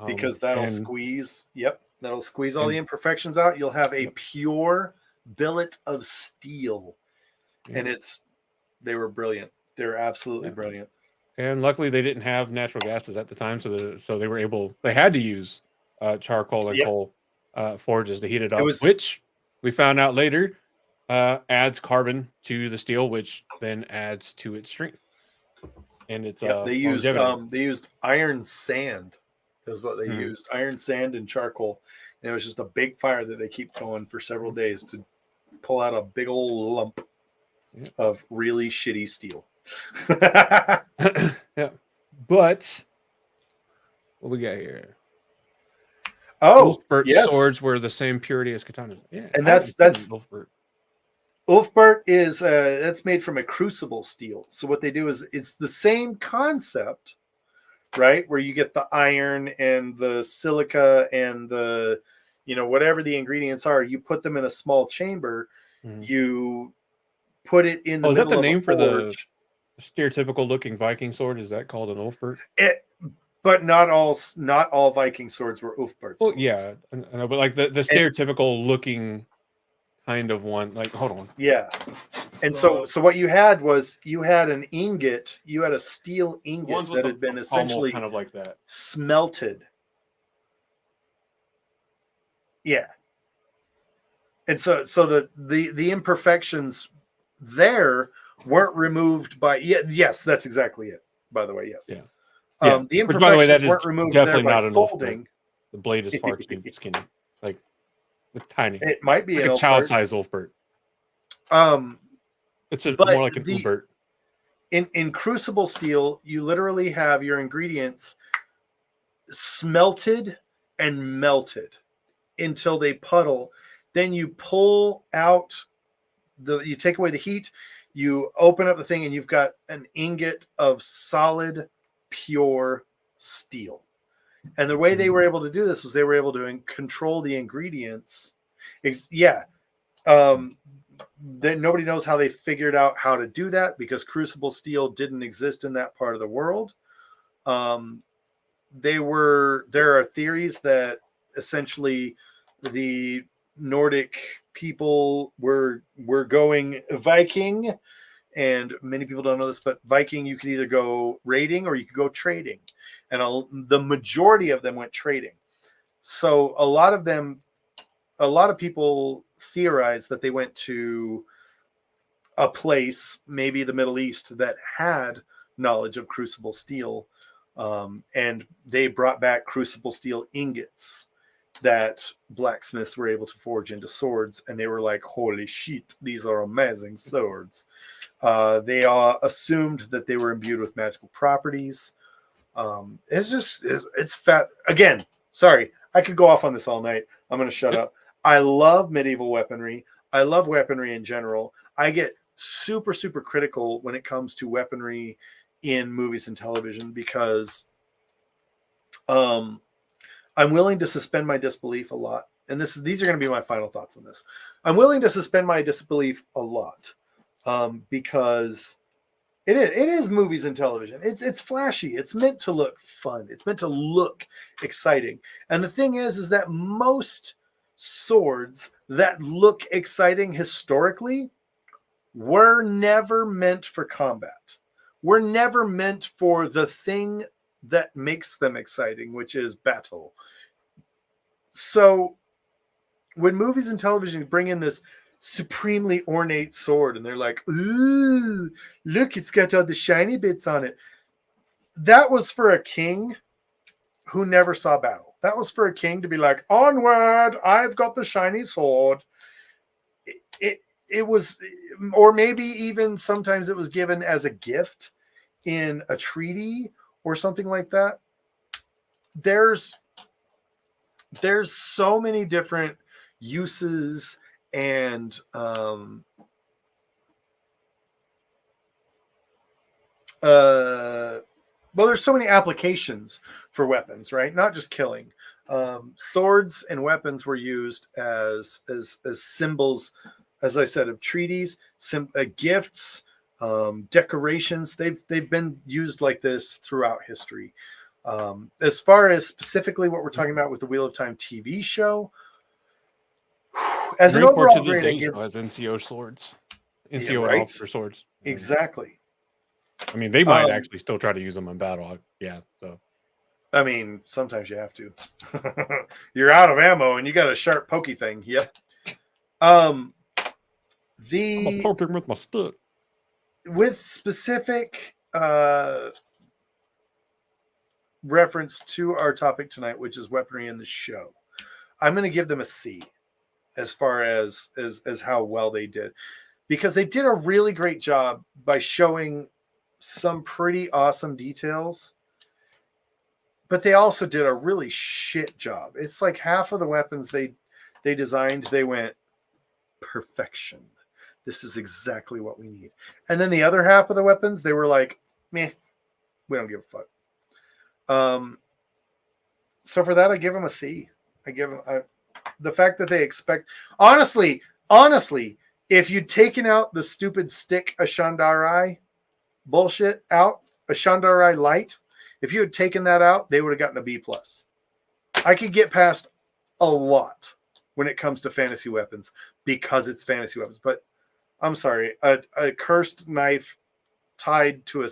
Because that'll And squeeze. Yep. That'll squeeze all the and imperfections out. You'll have a yep, pure billet of steel. yeah, And they were brilliant. They're absolutely yeah. brilliant. And luckily they didn't have natural gases at the time, so they had to use charcoal and Yep. coal forges to heat it It up, was which we found out later adds carbon to the steel, which then adds to its strength and its yep, longevity. they used iron sand is what they Mhm. used. Iron sand and charcoal. And it was just a big fire that they keep going for several days to pull out a big old lump Yeah. of really shitty steel. Yeah, but what we got here? Oh, Ulfbert yes. swords were the same purity as katanas. Yeah, And I haven't seen Ulfbert. Ulfbert is that's made from a crucible steel. So what they do is it's the same concept, right? Where you get the iron and the silica and the, whatever the ingredients are, you put them in a small chamber, you put it in the Oh, is that the middle of a name for the forge. stereotypical looking Viking sword? Is that called an Ulfbert? But not all Viking swords were Ulfbert Well, swords. yeah, I know, but like the And stereotypical looking kind of one. Like, hold on. yeah. And so what you had was you had an ingot, you had a steel The ingot ones with that the had been pommel essentially kind of like that. smelted. Yeah. And so the imperfections there weren't removed by yes, that's exactly it. By the way, yes. Yeah. Yeah. The Which, by the way, that imperfections is weren't removed there definitely by not an Ulfbert. folding. The blade is far too skinny. Like, it's tiny. It might be Like an a Ulfbert. child-sized Ulfbert. It's But more like an Ulbert. in crucible steel, you literally have your ingredients smelted and melted until they puddle. Then you pull out you take away the heat, you open up the thing, and you've got an ingot of solid, pure steel. And the way they were able to do this was they were able to control the ingredients. Nobody knows how they figured out how to do that because crucible steel didn't exist in that part of the world. There are theories that essentially the Nordic people were going Viking, and many people don't know this, but Viking, you could either go raiding or you could go trading, and the majority of them went trading. So a lot of people theorize that they went to a place, maybe the Middle East, that had knowledge of crucible steel, and they brought back crucible steel ingots that blacksmiths were able to forge into swords, and they were like, holy shit, these are amazing swords. They assumed that they were imbued with magical properties. It's fat. Again, sorry, I could go off on this all night. I'm going to shut up. I love medieval weaponry. I love weaponry in general. I get super, super critical when it comes to weaponry in movies and television because I'm willing to suspend my disbelief a lot. And these are going to be my final thoughts on this. I'm willing to suspend my disbelief a lot because it is movies and television. It's flashy. It's meant to look fun. It's meant to look exciting. And the thing is that most swords that look exciting historically were never meant for combat. Were never meant for the thing that makes them exciting, which is battle. So when movies and television bring in this supremely ornate sword and they're like, ooh, look, it's got all the shiny bits on it. That was for a king who never saw battle. That was for a king to be like, onward, I've got the shiny sword. It was, or maybe even sometimes it was given as a gift in a treaty or something like that. There's so many different uses and there's so many applications for weapons, right? Not just killing. Swords and weapons were used as symbols, as I said, of treaties, gifts, decorations. They've been used like this throughout history. As far as specifically what we're talking about with the Wheel of Time TV show, as an Marine Corps to overall this grade, I day give still has NCO swords, NCO yeah, and right, officer swords. exactly. I mean, they might actually still try to use them in battle. Yeah, so I mean, sometimes you have to. You're out of ammo and you got a sharp, pokey thing. Yep. I'm The poking with my stick. with specific reference to our topic tonight, which is weaponry in the show, I'm going to give them a C as far as how well they did, because they did a really great job by showing some pretty awesome details, but they also did a really shit job. It's like half of the weapons they designed, they went perfection. This is exactly what we need. And then the other half of the weapons, they were like, meh, we don't give a fuck. So for that, I give them a C. I give them the fact that they expect. Honestly, if you'd taken out the stupid stick Ashandarai bullshit out, Ashandarai light, if you had taken that out, they would have gotten a B plus. I could get past a lot when it comes to fantasy weapons because it's fantasy weapons. But I'm sorry, a cursed knife tied to a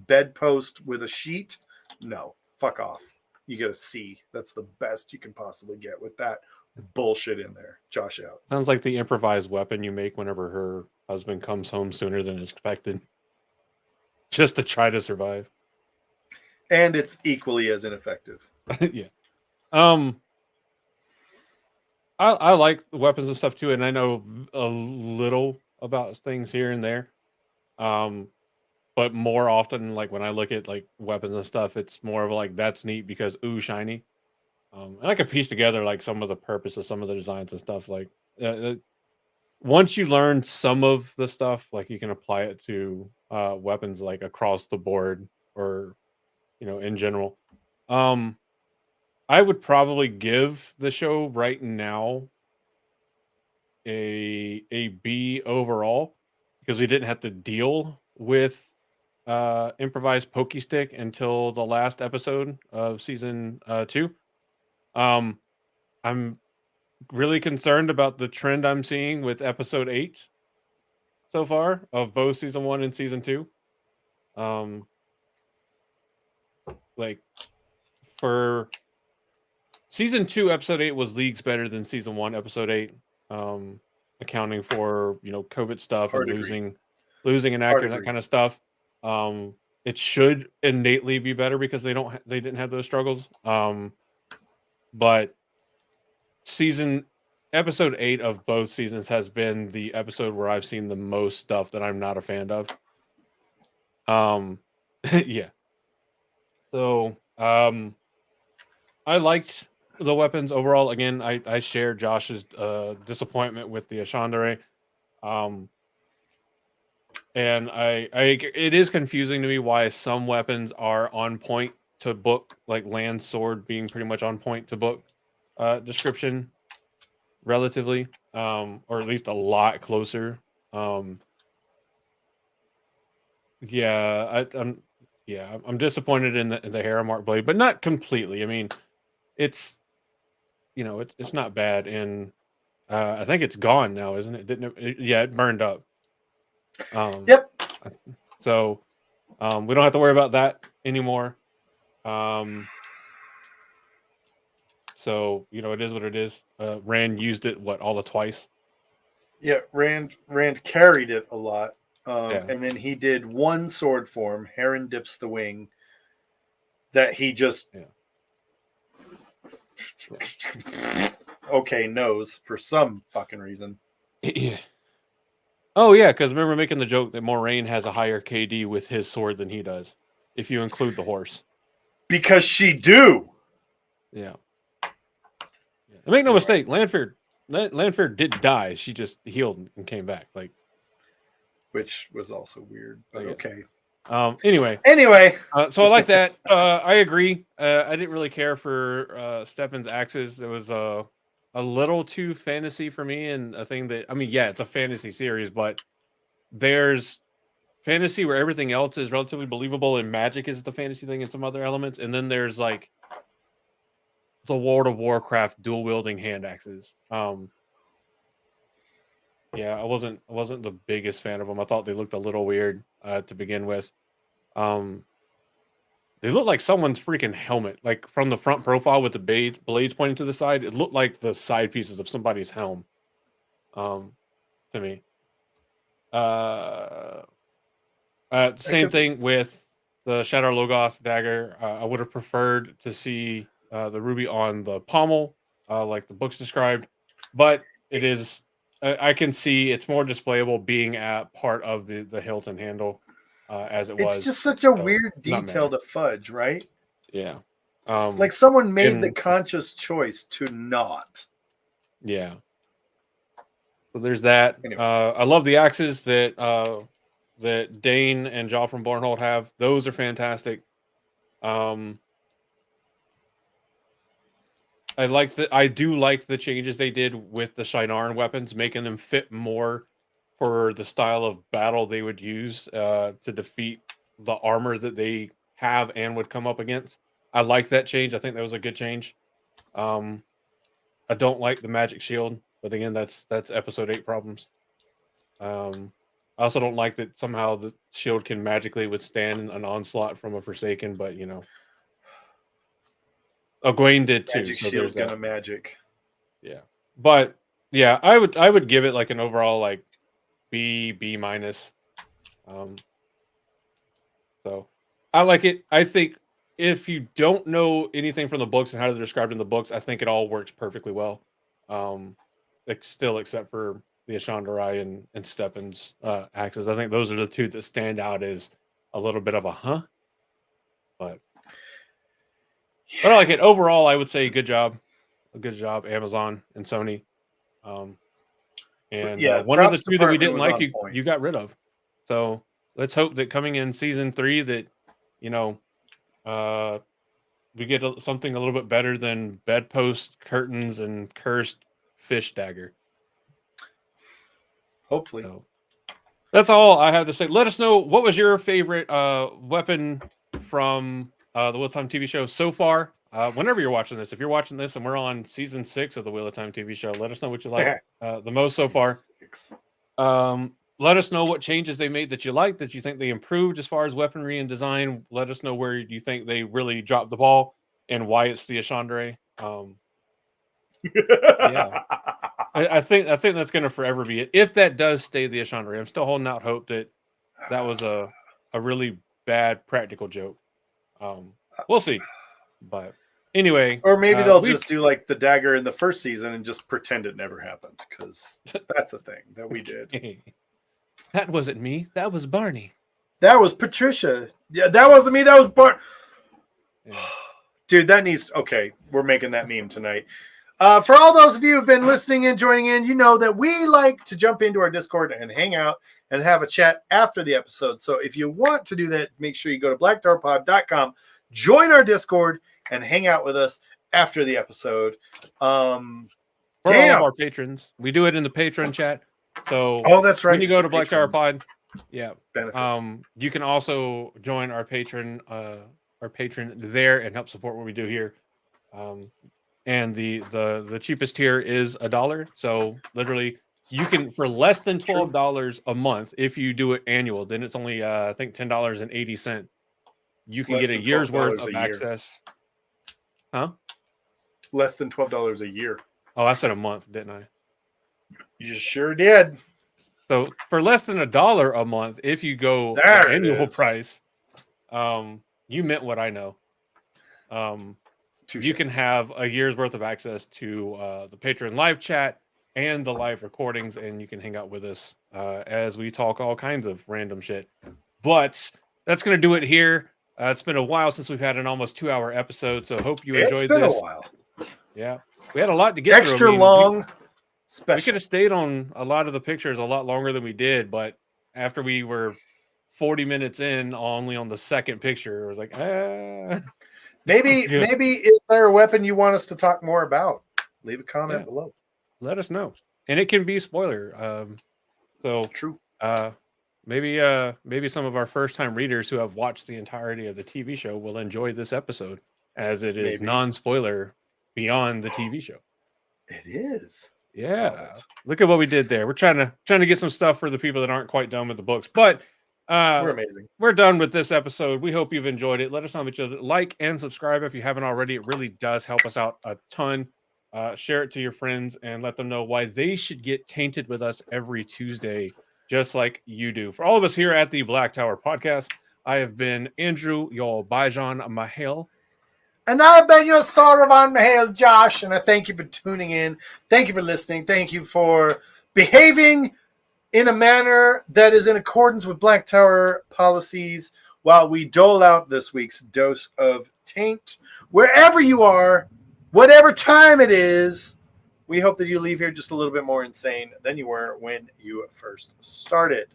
bedpost with a sheet, no, fuck off. You get a C. That's the best you can possibly get with that bullshit in there. Josh out. Sounds like the improvised weapon you make whenever her husband comes home sooner than expected, just to try to survive. And it's equally as ineffective. Yeah. I like the weapons and stuff too, and I know a little about things here and there. But more often, like when I look at like weapons and stuff, it's more of like that's neat because ooh shiny. And I could piece together like some of the purpose of some of the designs and stuff. Like once you learn some of the stuff, like you can apply it to weapons like across the board or in general. I would probably give the show right now a B overall because we didn't have to deal with improvised pokey stick until the last episode of season 2. I'm really concerned about the trend I'm seeing with episode 8 so far of both season 1 and season 2. Like for season 2 episode 8 was leagues better than season 1 episode 8, accounting for COVID stuff Hard and agree. losing an actor and that agree. kind of stuff. It should innately be better because they didn't have those struggles. But episode 8 of both seasons has been the episode where I've seen the most stuff that I'm not a fan of. Yeah. So, I liked the weapons overall. Again, I share Josh's disappointment with the Ashandare. And it is confusing to me why some weapons are on point to book, like Land Sword being pretty much on point to book description relatively, or at least a lot closer. Yeah, I'm disappointed in the Haramark blade, but not completely. I mean, it's it's not bad, and I think it's gone now, isn't it? Didn't it? Yeah, it burned up. Yep. So we don't have to worry about that anymore. So it is what it is. Rand used it all the twice. Yeah, Rand carried it a lot. Yeah. And then he did one sword form, Heron Dips the Wing, that he just okay knows for some fucking reason. Yeah. Oh yeah, because remember making the joke that Moraine has a higher KD with his sword than he does, if you include the horse. Because she do. Yeah. And make no mistake, Lanfear did die. She just healed and came back. Like, which was also weird, but okay. Anyway. So I like that. I agree. I didn't really care for Stefan's axes. It was a little too fantasy for me, and a thing that it's a fantasy series, but there's fantasy where everything else is relatively believable, and magic is the fantasy thing, and some other elements, and then there's like the World of Warcraft dual wielding hand axes. Yeah, I wasn't the biggest fan of them. I thought they looked a little weird to begin with. They looked like someone's freaking helmet, like from the front profile with the blades pointing to the side. It looked like the side pieces of somebody's helm. To me. Same thing with the Shadow Logoth dagger. I would have preferred to see the ruby on the pommel, like the books described, but it is. I can see it's more displayable being at part of the hilt and handle. as it was. It's just such a So, weird not detail matter. to fudge, right? Yeah. Like someone made the and conscious choice to not. yeah. So there's that. Anyway. I love the axes that Dane and Jaw from Bornhold have. Those are fantastic. Um, I do like the changes they did with the Shinarn weapons, making them fit more for the style of battle they would use to defeat the armor that they have and would come up against. I like that change. I think that was a good change. Um, I don't like the magic shield, but again, that's episode 8 problems. I also don't like that somehow the shield can magically withstand an onslaught from a Forsaken, but Egwene did too. Magic So shield there's that. gonna magic. Yeah, but yeah, I would give it like an overall like B minus. So I like it. I think if you don't know anything from the books and how they're described in the books, I think it all works perfectly well. Still except for the Ashandarai and Stepan's axes. I think those are the two that stand out as a little bit of a but I like it. Overall, I would say good job, Amazon and Sony. One of the props two that we department didn't was like, on point. you got rid of. So let's hope that coming in season 3 that we get something a little bit better than bedpost curtains and cursed fish dagger. Hopefully. So, that's all I have to say. Let us know what was your favorite weapon from the Wheel of Time TV show so far. Whenever you're watching this, if you're watching this and we're on season 6 of the Wheel of Time TV show, let us know what you like the most so far. Let us know what changes they made that you like, that you think they improved as far as weaponry and design. Let us know where you think they really dropped the ball and why it's the Ashandre. Yeah. I think that's going to forever be it. If that does stay the Ashandre, I'm still holding out hope that was a really bad practical joke. We'll see. But anyway, or maybe they'll just do like the dagger in the first season and just pretend it never happened, because that's a thing that we did. That wasn't me. That was Barney. That was Patricia. Yeah, that wasn't me. That was Bart. Yeah. Dude, that needs. Okay, we're making that meme tonight. For all those of you who've been listening and joining in, you know that we like to jump into our Discord and hang out and have a chat after the episode. So if you want to do that, make sure you go to blacktowerpod.com, join our Discord, and hang out with us after the episode. For all of our patrons, we do it in the patron chat. So that's right. When you go to Black Tower Pod, benefits. You can also join our patron there and help support what we do here. And the cheapest tier is $1. So literally, you can, for less than $12 a month, if you do it annual, then it's only I think $10.80. You can get a year's worth of access. Huh? Less than $12 a year. Oh, I said a month, didn't I? You sure did. So for less than $1 a month, if you go annual price, you meant what I know. You can have a year's worth of access to the Patreon live chat and the live recordings, and you can hang out with us as we talk all kinds of random shit. But that's going to do it here. It's been a while since we've had an almost 2-hour episode, so hope you enjoyed this. It's been a while. Yeah. We had a lot to get through. Extra long. We could have stayed on a lot of the pictures a lot longer than we did, but after we were 40 minutes in, only on the second picture, it was like, Maybe is there a weapon you want us to talk more about? Leave a comment below. Let us know. And it can be spoiler. So true. Maybe some of our first time readers who have watched the entirety of the TV show will enjoy this episode, as it is non-spoiler beyond the TV show. It is. Yeah. Look at what we did there. We're trying to get some stuff for the people that aren't quite done with the books. But we're amazing. We're done with this episode. We hope you've enjoyed it. Let us know if you like and subscribe if you haven't already. It really does help us out a ton. Share it to your friends and let them know why they should get tainted with us every Tuesday, just like you do. For all of us here at the Black Tower Podcast, I have been Andrew, your Bajan Mahale. And I've been your Sauravan Mahale, Josh, and I thank you for tuning in. Thank you for listening. Thank you for behaving in a manner that is in accordance with Black Tower policies while we dole out this week's dose of taint. Wherever you are, whatever time it is, we hope that you leave here just a little bit more insane than you were when you first started.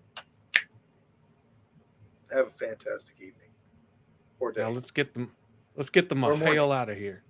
Have a fantastic evening or day. Now let's get them Or morning. hell out of here.